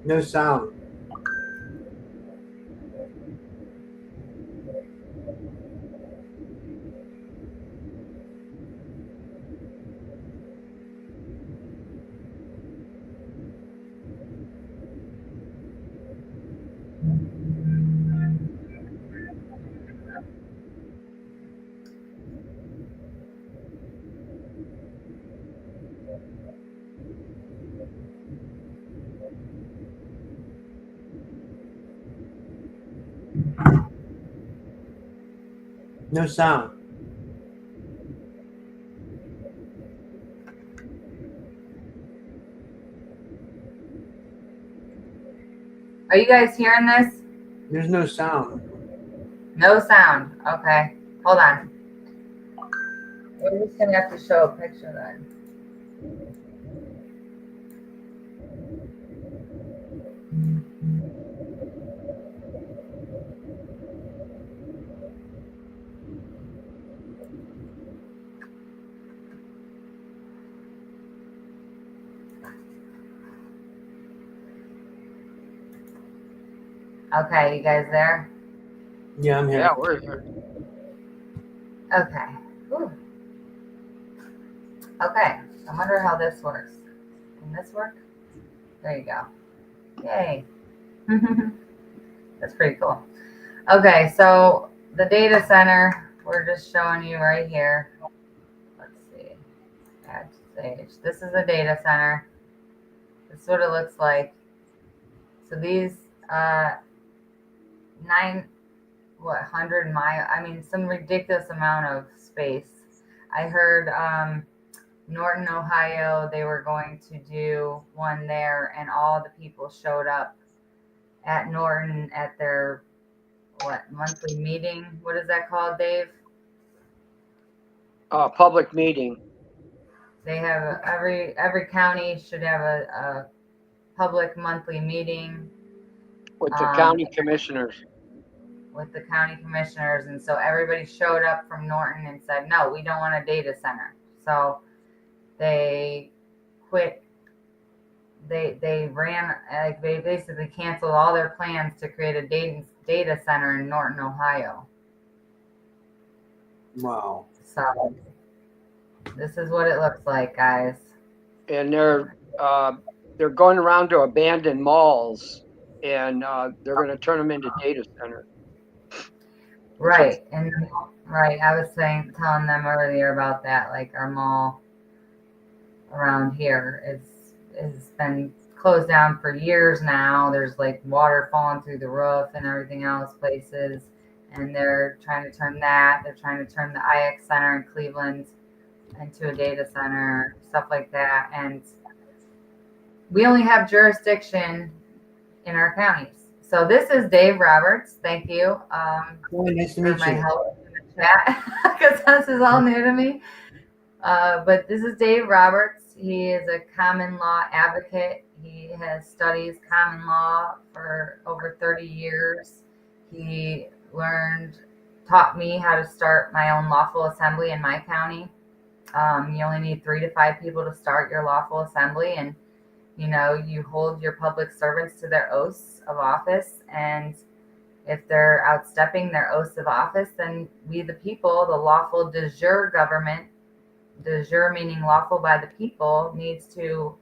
Speaker 1: No sound. No sound.
Speaker 2: Are you guys hearing this?
Speaker 1: There's no sound.
Speaker 2: No sound. Okay. Hold on. We're just going to have to show a picture then. Okay, you guys there?
Speaker 1: Yeah, I'm here.
Speaker 3: Yeah, we're here.
Speaker 2: Okay. Whew. Okay. I wonder how this works. Can this work? There you go. Yay. That's pretty cool. Okay, so the data center, we're just showing you right here. Let's see. Add stage. This is a data center. This is what it looks like. So these 100 mile, I mean, some ridiculous amount of space. I heard Norton, Ohio, they were going to do one there, and all the people showed up at Norton at their monthly meeting. What is that called, Dave?
Speaker 3: Public meeting
Speaker 2: They have every county should have a public monthly meeting
Speaker 3: with the county commissioners.
Speaker 2: with the county commissioners, and so everybody showed up from Norton and said, no, we don't want a data center. So they quit. They ran, like, they basically canceled all their plans to create a data center in Norton, Ohio.
Speaker 1: Wow.
Speaker 2: So this is what it looks like, guys.
Speaker 3: And they're going around to abandoned malls, and they're going to turn them into data centers.
Speaker 2: Right. And right, I was telling them earlier about that. Like, our mall around here has been closed down for years now. There's like water falling through the roof and everything else places, and they're trying to turn that. They're trying to turn the IX Center in Cleveland into a data center, stuff like that. And we only have jurisdiction in our counties. So this is Dave Roberts. Thank you.
Speaker 1: Nice to
Speaker 2: for
Speaker 1: meet
Speaker 2: my
Speaker 1: you.
Speaker 2: help in the chat, because this is all new to me. But this is Dave Roberts. He is a common law advocate. He has studied common law for over 30 years. He taught me how to start my own lawful assembly in my county. You only need 3 to 5 people to start your lawful assembly, and you hold your public servants to their oaths of office, and if they're outstepping their oaths of office, then we the people, the lawful de jure government, de jure meaning lawful by the people, needs to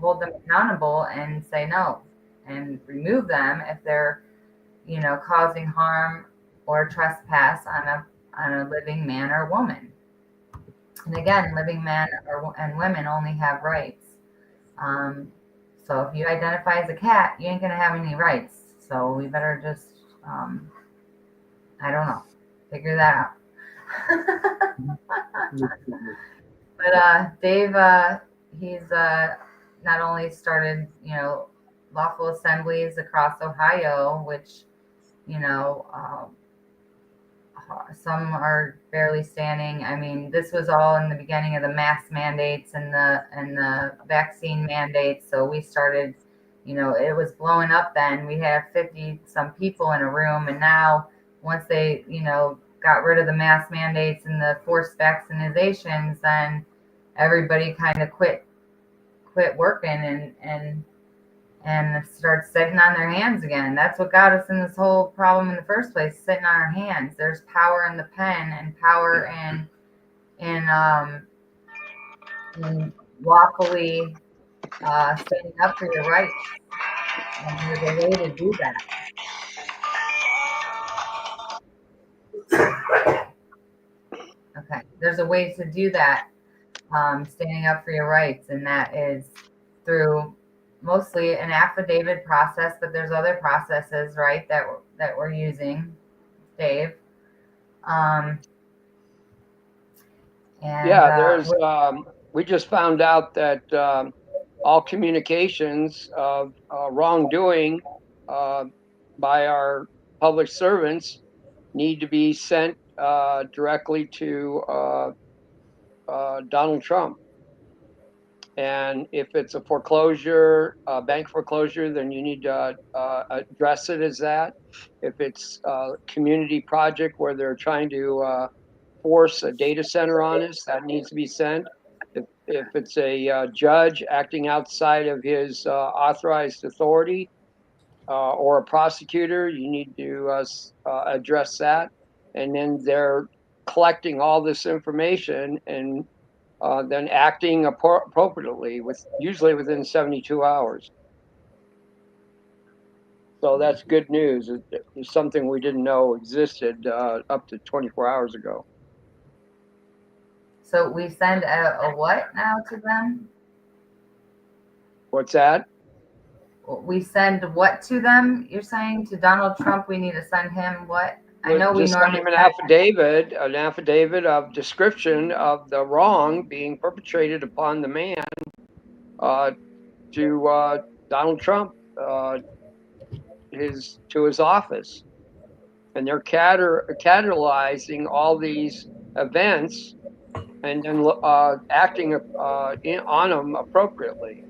Speaker 2: hold them accountable and say no and remove them if they're causing harm or trespass on a living man or woman. And again, living men and women only have rights. So if you identify as a cat, you ain't gonna have any rights. So we better just, I don't know, figure that out. But Dave, he's not only started, lawful assemblies across Ohio, which, some are barely standing. I mean, this was all in the beginning of the mask mandates and the vaccine mandates. So we started, it was blowing up then. We had 50 some people in a room, and now once they, got rid of the mask mandates and the forced vaccinations, then everybody kind of quit working and start sitting on their hands again. That's what got us in this whole problem in the first place, sitting on our hands. There's power in the pen and power in lawfully standing up for your rights. And there's a way to do that. Okay, there's a way to do that, standing up for your rights, and that is through mostly an affidavit process, but there's other processes, right, that we're using, Dave. And
Speaker 3: there's we just found out that all communications of wrongdoing by our public servants need to be sent directly to Donald Trump. And if it's a foreclosure, bank foreclosure, then you need to address it as that. If it's a community project where they're trying to force a data center on us, that needs to be sent. If it's a judge acting outside of his authorized authority, or a prosecutor, you need to address that. And then they're collecting all this information and then acting appropriately, usually within 72 hours. So that's good news. It's something we didn't know existed up to 24 hours ago.
Speaker 2: So we send a what now to them?
Speaker 3: What's that?
Speaker 2: We send what to them? You're saying to Donald Trump, we need to send him what? I know we
Speaker 3: Just send
Speaker 2: normally
Speaker 3: him an affidavit of description of the wrong being perpetrated upon the man to Donald Trump, to his office, and they're catalyzing all these events and then acting on them appropriately.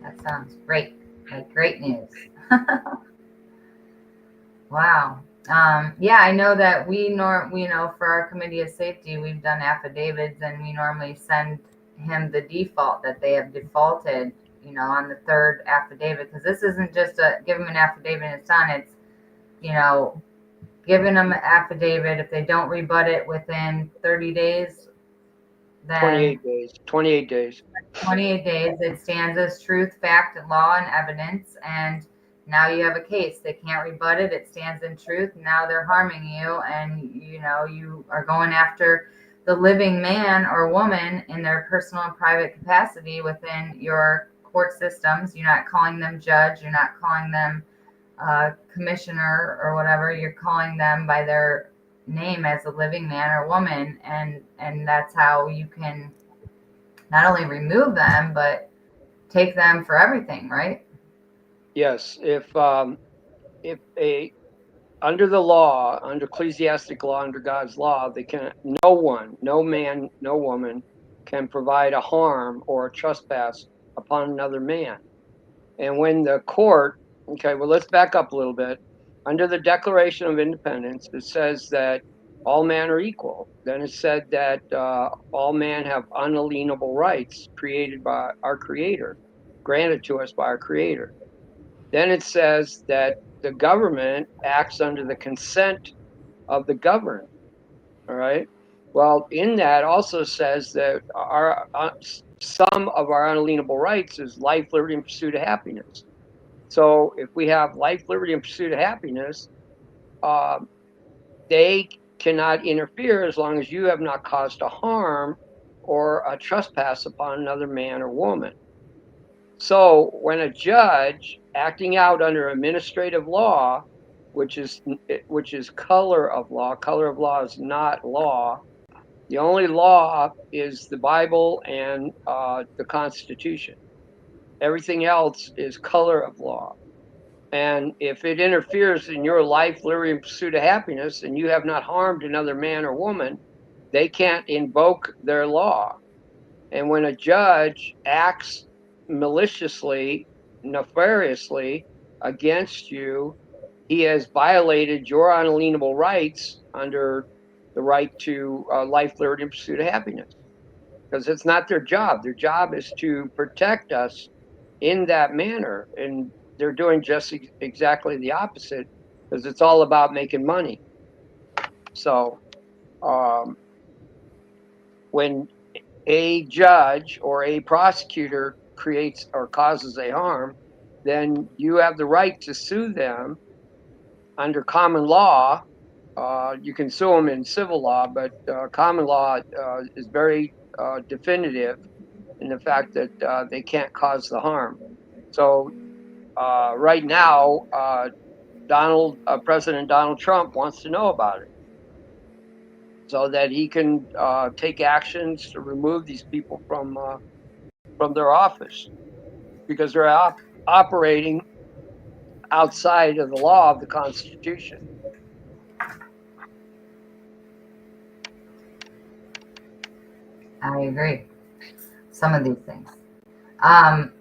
Speaker 2: That sounds great. Like great news. Wow. Yeah, I know that we know for our committee of safety, we've done affidavits, and we normally send him the default that they have defaulted, on the third affidavit, because this isn't just a give him an affidavit and it's done. It's, giving them an affidavit. If they don't rebut it within 30 days, then
Speaker 3: 28 days. 28 days.
Speaker 2: 28 days, it stands as truth, fact, law, and evidence. And now you have a case. They can't rebut it. It stands in truth. Now they're harming you, and you are going after the living man or woman in their personal and private capacity within your court systems. You're not calling them judge. You're not calling them commissioner or whatever. You're calling them by their name as a living man or woman, and that's how you can not only remove them but take them for everything, right?
Speaker 3: Yes, if under the law, under ecclesiastic law, under God's law, no man, no woman can provide a harm or a trespass upon another man. And when the court, okay, well, let's back up a little bit. Under the Declaration of Independence, it says that all men are equal. Then it said that all men have unalienable rights created by our Creator, granted to us by our Creator. Then it says that the government acts under the consent of the governed. All right. Well, in that also says that some of our unalienable rights is life, liberty, and pursuit of happiness. So if we have life, liberty, and pursuit of happiness, they cannot interfere as long as you have not caused a harm or a trespass upon another man or woman. So when a judge acting out under administrative law, which is color of law is not law. The only law is the Bible and the Constitution. Everything else is color of law. And if it interferes in your life, liberty, and pursuit of happiness, and you have not harmed another man or woman, they can't invoke their law. And when a judge acts maliciously, nefariously against you, he has violated your unalienable rights under the right to life, liberty, and pursuit of happiness. Because it's not their job. Their job is to protect us in that manner. And they're doing just exactly the opposite, because it's all about making money. So when a judge or a prosecutor creates or causes a harm, then you have the right to sue them under common law. You can sue them in civil law, but common law is very definitive in the fact that they can't cause the harm. So right now, President Donald Trump wants to know about it so that he can take actions to remove these people from their office, because they're operating outside of the law of the Constitution.
Speaker 2: I agree. Some of these things.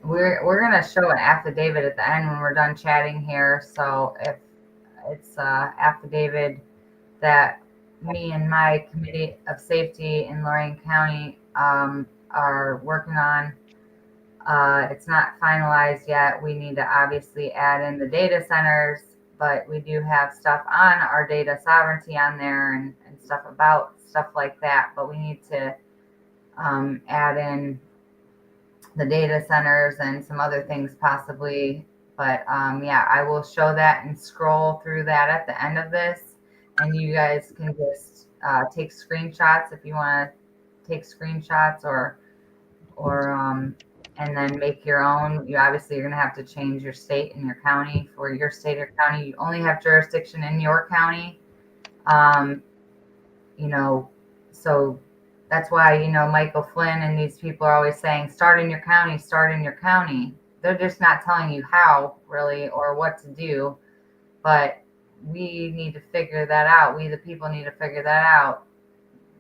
Speaker 2: We're gonna show an affidavit at the end when we're done chatting here. So if it's affidavit that me and my committee of safety in Lorain County are working on, It's not finalized yet. We need to obviously add in the data centers, but we do have stuff on our data sovereignty on there and stuff about stuff like that. But we need to add in the data centers and some other things possibly. But yeah, I will show that and scroll through that at the end of this. And you guys can just take screenshots if you want to take screenshots or and then make your own. You obviously you're going to have to change your state and your county for your state or county. You only have jurisdiction in your county. You know, so that's why, you know, Michael Flynn and these people are always saying, start in your county, start in your county. They're just not telling you how really or what to do. But we need to figure that out. We, the people, need to figure that out,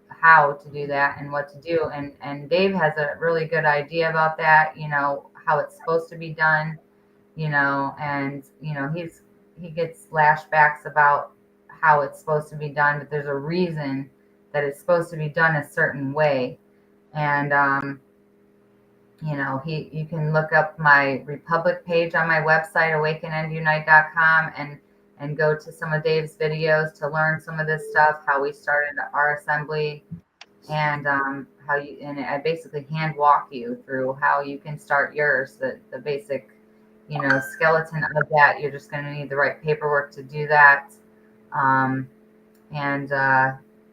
Speaker 2: how to do that and what to do. And Dave has a really good idea about that, you know, how it's supposed to be done, you know, and, you know, he gets lashbacks about how it's supposed to be done, but there's a reason that it's supposed to be done a certain way. And, you know, you can look up my Republic page on my website, awakenandunite.com, and go to some of Dave's videos to learn some of this stuff, how we started our assembly, and how you, and I basically hand walk you through how you can start yours, the basic, you know, skeleton of that. You're just going to need the right paperwork to do that.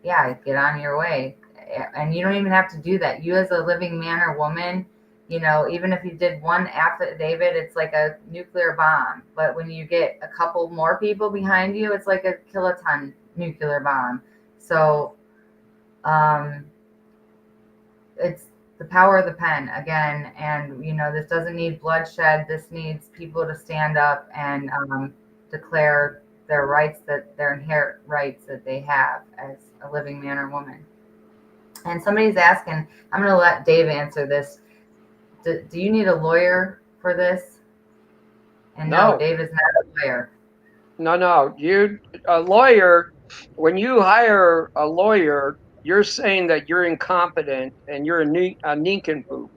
Speaker 2: Yeah, get on your way. And you don't even have to do that. You as a living man or woman, you know, even if you did one affidavit, it's like a nuclear bomb. But when you get a couple more people behind you, it's like a kiloton nuclear bomb. So it's the power of the pen again. And, you know, this doesn't need bloodshed. This needs people to stand up and declare their rights, that their inherent rights that they have as a living man or woman. And somebody's asking, I'm going to let Dave answer this. Do you need a lawyer for this? And no, Dave is not a lawyer.
Speaker 3: No. A lawyer, when you hire a lawyer, you're saying that you're incompetent and you're a nincompoop,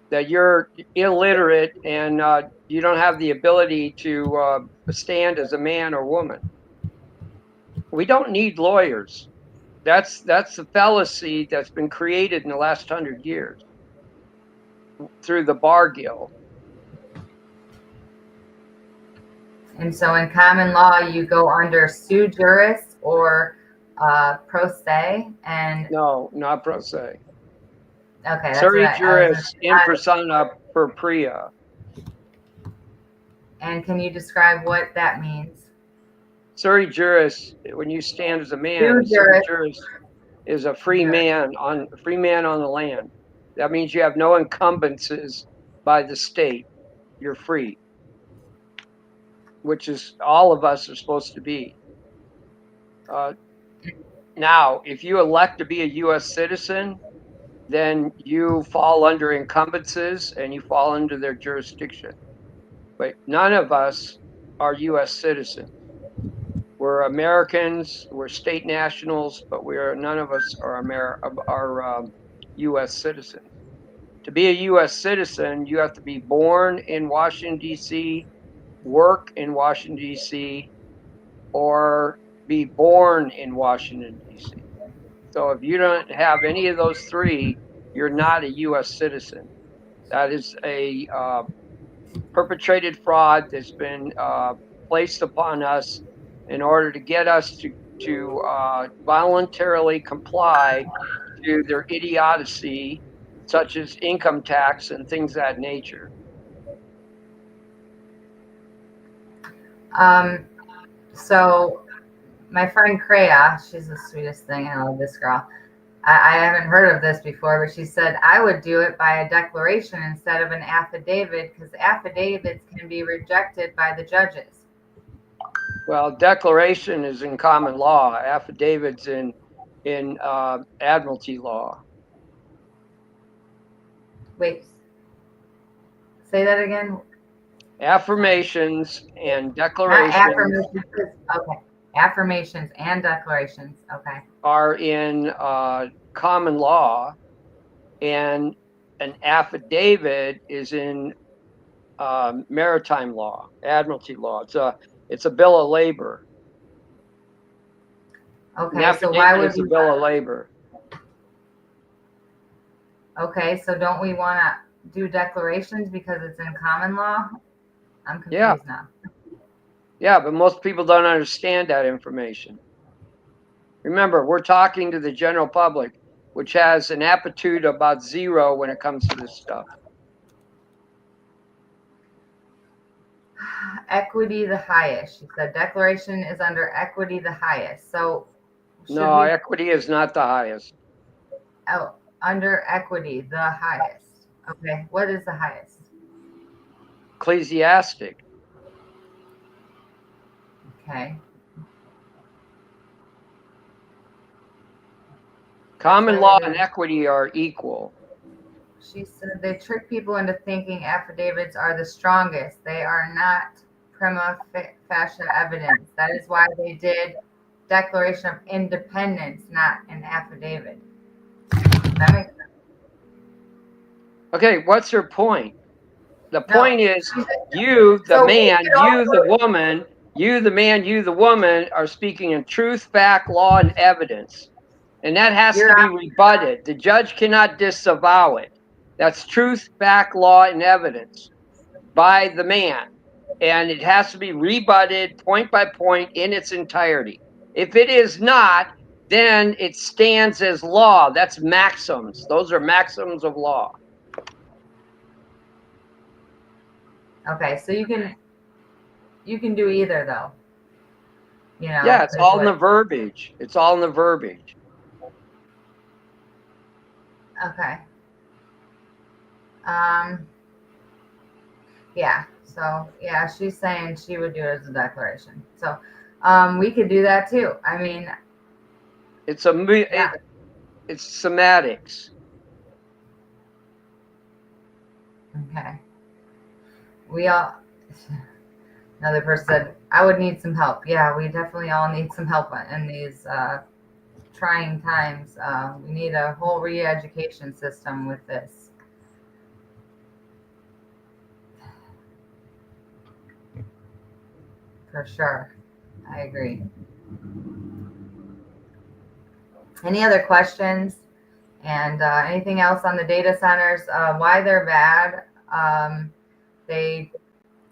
Speaker 3: that you're illiterate and you don't have the ability to stand as a man or woman. We don't need lawyers. That's the fallacy that's been created in the last 100 years through the Bar Guild.
Speaker 2: And so in common law, you go under sui juris or pro se. And
Speaker 3: no, not pro se.
Speaker 2: Okay, that's
Speaker 3: sui juris in persona propria.
Speaker 2: And can you describe what that means?
Speaker 3: Sui juris, when you stand as a man, sui juris is a free man on the land. That means you have no encumbrances by the state. You're free, which is all of us are supposed to be. Now, if you elect to be a U.S. citizen, then you fall under encumbrances and you fall under their jurisdiction. But none of us are U.S. citizens. We're Americans, we're state nationals, but none of us are U.S. citizens. To be a U.S. citizen, you have to be born in Washington, D.C., work in Washington, D.C., or be born in Washington, D.C. So if you don't have any of those three, you're not a U.S. citizen. That is a perpetrated fraud that's been placed upon us in order to get us to voluntarily comply to their idiocy, such as income tax and things of that nature.
Speaker 2: So my friend Kreia, she's the sweetest thing. I love this girl. I haven't heard of this before, but she said I would do it by a declaration instead of an affidavit because affidavits can be rejected by the judges.
Speaker 3: Well, declaration is in common law. Affidavits in admiralty law.
Speaker 2: Wait, say that again.
Speaker 3: Affirmations and declarations.
Speaker 2: Affirmations. Okay. Affirmations and declarations. Okay.
Speaker 3: Are in common law, and an affidavit is in maritime law, admiralty law. It's a bill of labor. An
Speaker 2: Okay, so why
Speaker 3: affidavit
Speaker 2: would
Speaker 3: is a
Speaker 2: we?
Speaker 3: bill of labor.
Speaker 2: Okay, so don't we want to do declarations because it's in common law? I'm
Speaker 3: Yeah.
Speaker 2: confused now.
Speaker 3: Yeah, but most people don't understand that information. Remember, we're talking to the general public, which has an aptitude about zero when it comes to this stuff.
Speaker 2: Equity the highest. She said declaration is under equity the highest. So
Speaker 3: No, equity is not the highest.
Speaker 2: Oh, under equity the highest. Okay, what is the highest?
Speaker 3: Ecclesiastic.
Speaker 2: Okay.
Speaker 3: Common law and equity are equal.
Speaker 2: She said they trick people into thinking affidavits are the strongest. They are not prima facie evidence. That is why they did Declaration of Independence, not an affidavit. That makes sense.
Speaker 3: Okay, what's her point? The
Speaker 2: No.
Speaker 3: point is you, the
Speaker 2: So we
Speaker 3: man,
Speaker 2: could
Speaker 3: you,
Speaker 2: also-
Speaker 3: the woman, you, the man, you, the woman, are speaking in truth, fact, law, and evidence. And that has to be rebutted. The judge cannot disavow it. That's truth, fact, law, and evidence by the man. And it has to be rebutted point by point in its entirety. If it is not, then it stands as law. That's maxims. Those are maxims of law.
Speaker 2: Okay, so you can do either though. You know.
Speaker 3: Yeah, it's all in the verbiage. It's all in the verbiage.
Speaker 2: Okay. Yeah. So yeah, she's saying she would do it as a declaration. So we could do that too. I mean,
Speaker 3: it's semantics.
Speaker 2: Okay. Another person said, I would need some help. Yeah, we definitely all need some help in these trying times. We need a whole re-education system with this. For sure. I agree. Any other questions? And anything else on the data centers? Why they're bad? They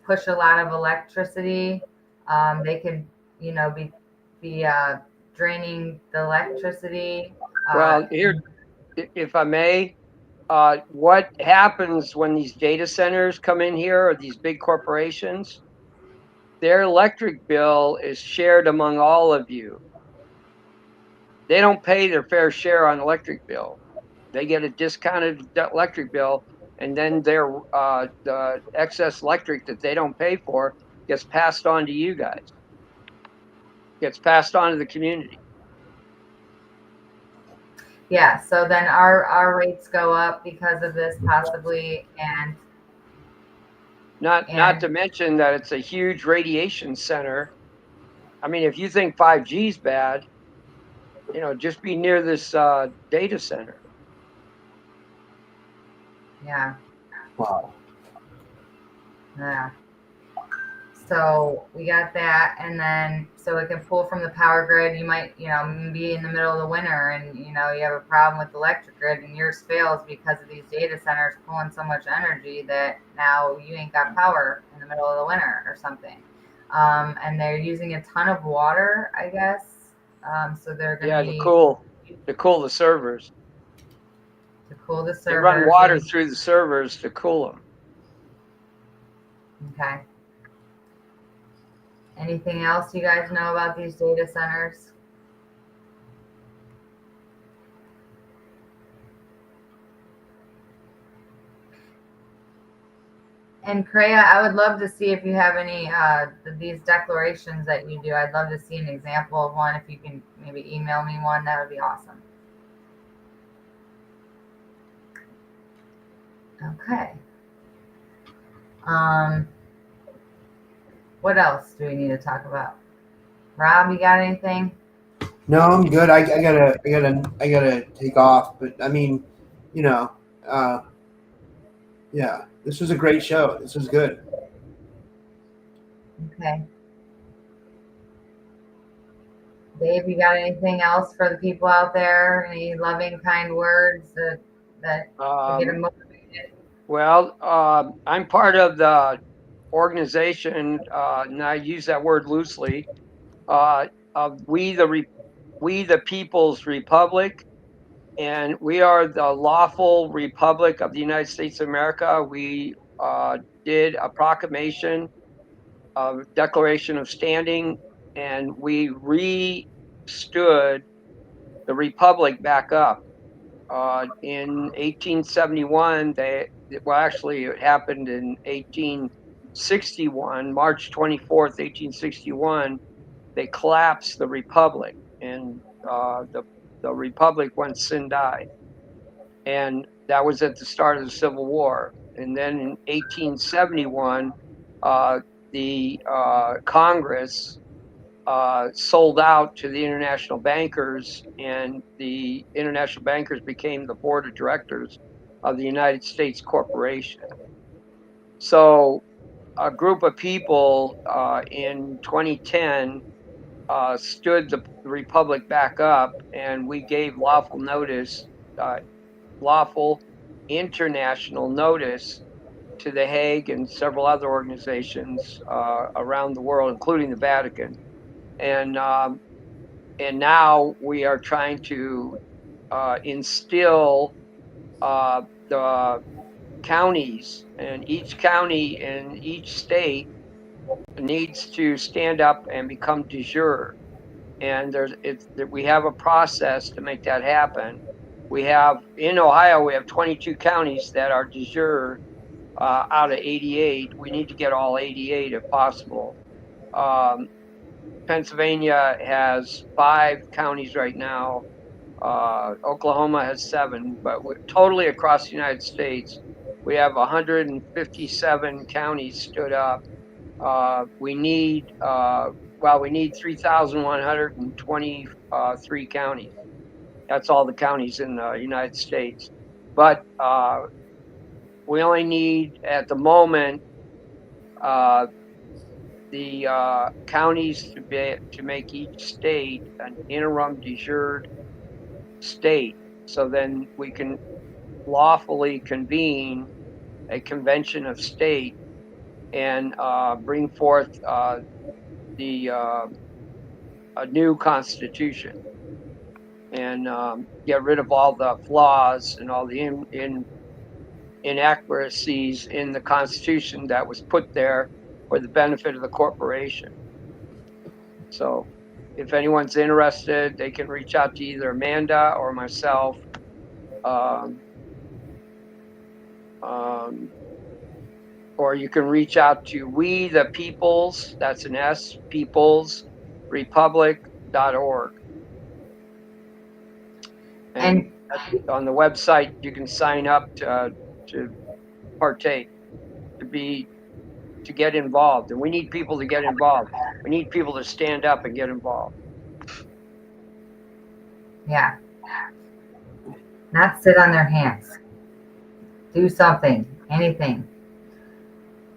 Speaker 2: push a lot of electricity. They could, be draining the electricity.
Speaker 3: Well, here, if I may, what happens when these data centers come in here, or these big corporations? Their electric bill is shared among all of you. They don't pay their fair share on electric bill. They get a discounted electric bill, and then the excess electric that they don't pay for gets passed on to you guys. Gets passed on to the community.
Speaker 2: Yeah, so then our rates go up because of this possibly, and
Speaker 3: not to mention that it's a huge radiation center. I mean, if you think 5G is bad, just be near this data center.
Speaker 2: Yeah.
Speaker 1: Wow.
Speaker 2: Yeah. So we got that, and then so it can pull from the power grid. You might, be in the middle of the winter, and you have a problem with the electric grid, and yours fails because of these data centers pulling so much energy that now you ain't got power in the middle of the winter or something. And they're using a ton of water, I guess. So they're going to
Speaker 3: to cool the servers.
Speaker 2: To cool the servers.
Speaker 3: They run water through the servers to cool them.
Speaker 2: Okay. Anything else you guys know about these data centers? And Kreia, I would love to see if you have any these declarations that you do. I'd love to see an example of one. If you can maybe email me one, that would be awesome. Okay. What else do we need to talk about? Rob, you got anything?
Speaker 1: No, I'm good. I gotta take off. But I mean, Yeah, this was a great show. This was good.
Speaker 2: Okay. Dave, you got anything else for the people out there? Any loving, kind words that get them motivated?
Speaker 3: Well, I'm part of the organization, and I use that word loosely, of We the People's Republic, and we are the lawful republic of the United States of America. We did a proclamation of Declaration of Standing, and we re-stood the republic back up. In 1871, actually, it happened in 1861, March 24th, 1861, they collapsed the republic, and the republic went Sin died. And that was at the start of the Civil War. And then in 1871, the Congress sold out to the international bankers, and the international bankers became the board of directors of the United States Corporation. So a group of people in 2010 stood the republic back up, and we gave lawful international notice to The Hague and several other organizations around the world, including the Vatican. And now we are trying to instill the counties, and each county in each state needs to stand up and become de jure. And we have a process to make that happen. We have in Ohio, we have 22 counties that are de jure out of 88. We need to get all 88 if possible. Pennsylvania has 5 counties right now. Oklahoma has 7, but totally across the United States, we have 157 counties stood up. We need 3,123 counties. That's all the counties in the United States. But we only need, at the moment, the counties to make each state an interim de jure state. So then we can lawfully convene a convention of state and bring forth the a new constitution, and get rid of all the flaws and all the inaccuracies in the Constitution that was put there for the benefit of the corporation. So if anyone's interested, they can reach out to either Amanda or myself. Or you can reach out to We the Peoples, that's an S, peoplesrepublic.org. And on the website, you can sign up to partake, to get involved. And we need people to get involved. We need people to stand up and get involved.
Speaker 2: Yeah. Not sit on their hands. Do something, anything.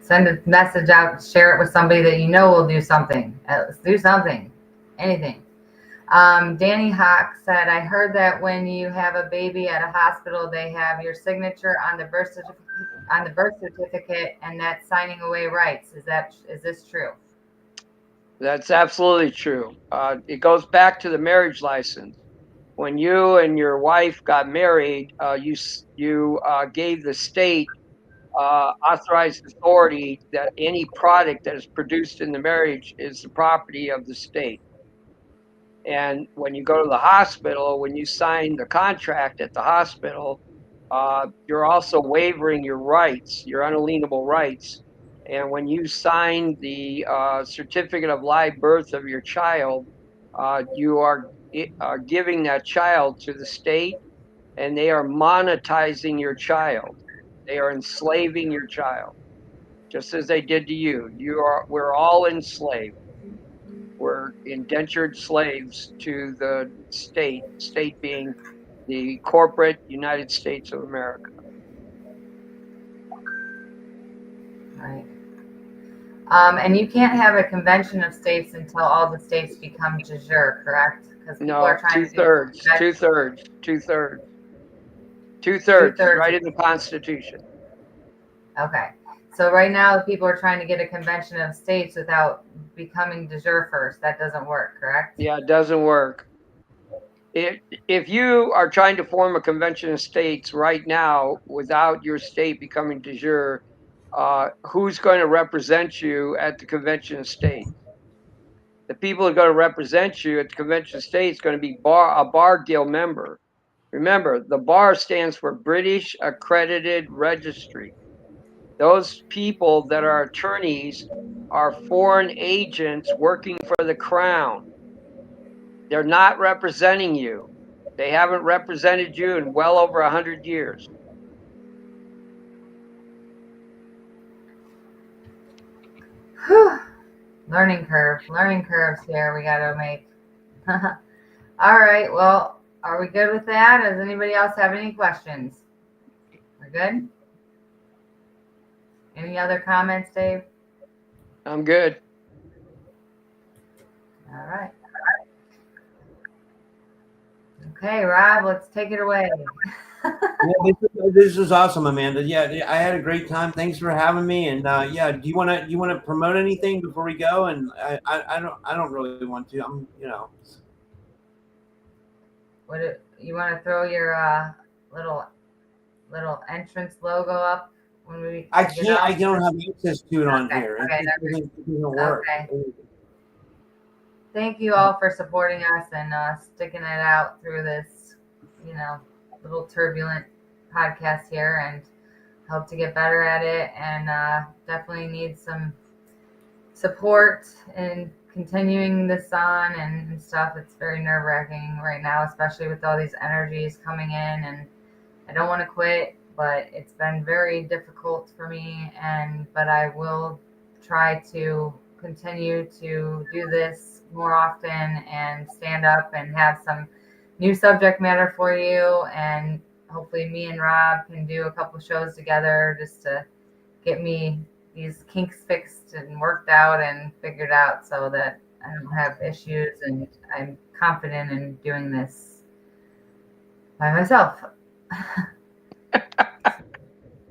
Speaker 2: Send a message out, share it with somebody that you know will do something. Do something, anything. Danny Hawk said, I heard that when you have a baby at a hospital, they have your signature on the birth certificate, and that's signing away rights. Is this true?
Speaker 3: That's absolutely true. It goes back to the marriage license. When you and your wife got married, you gave the state authorized authority that any product that is produced in the marriage is the property of the state. And when you go to the hospital, when you sign the contract at the hospital, you're also waiving your rights, your unalienable rights. And when you sign the certificate of live birth of your child, you are giving that child to the state, and they are monetizing your child. They are enslaving your child, just as they did to you. We're all enslaved. We're indentured slaves to the state being the corporate United States of America.
Speaker 2: Right. And you can't have a convention of states until all the states become de jure, correct? Because people
Speaker 3: No,
Speaker 2: are trying to do
Speaker 3: two-thirds is
Speaker 2: two-thirds.
Speaker 3: right in the Constitution.
Speaker 2: Okay. So right now, people are trying to get a convention of states without becoming de jure first. That doesn't work, correct?
Speaker 3: Yeah, it doesn't work. If you are trying to form a convention of states right now without your state becoming de jure, who's going to represent you at the convention of states? The people who are going to represent you at the convention of states going to be a bar guild member. Remember, the bar stands for British Accredited Registry. Those people that are attorneys are foreign agents working for the crown. They're not representing you. They haven't represented you in well over 100 years.
Speaker 2: Whew. Learning curves here we got to make. All right. Well, are we good with that? Does anybody else have any questions? We're good? Any other comments, Dave?
Speaker 3: I'm good.
Speaker 2: All right. Okay, Rob, let's take it away.
Speaker 1: Yeah, this was awesome, Amanda. Yeah, I had a great time. Thanks for having me. And yeah, do you want to promote anything before we go? And I don't really want to. I'm
Speaker 2: You want to throw your little entrance logo up when we?
Speaker 1: I can't. I don't have access to it on here.
Speaker 2: Okay,
Speaker 1: it doesn't work.
Speaker 2: Okay. Thank you all for supporting us and sticking it out through this, little turbulent podcast here, and hope to get better at it. And definitely need some support in continuing this on and stuff. It's very nerve-wracking right now, especially with all these energies coming in, and I don't want to quit, but it's been very difficult for me, but I will try to continue to do this more often and stand up and have some new subject matter for you, and hopefully me and Rob can do a couple shows together just to get me these kinks fixed and worked out and figured out so that I don't have issues, and I'm confident in doing this by myself.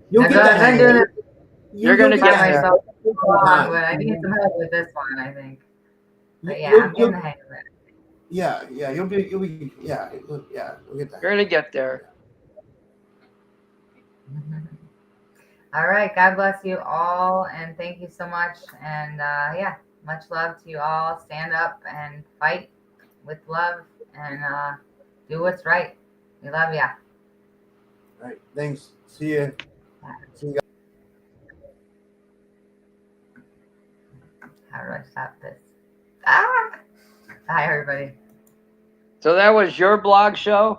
Speaker 1: You'll get the hang of it.
Speaker 3: You're going to get
Speaker 2: myself long, but I need some help with this one, I think. But yeah, I'm getting the hang of it.
Speaker 1: Yeah, you'll be, we'll get that.
Speaker 3: You're going to get there.
Speaker 2: All right. God bless you all. And thank you so much. And yeah, much love to you all. Stand up and fight with love and do what's right. We love ya.
Speaker 1: All right. Thanks. See you. See you guys.
Speaker 2: How do I stop this? Bye, everybody.
Speaker 3: So that was your blog show?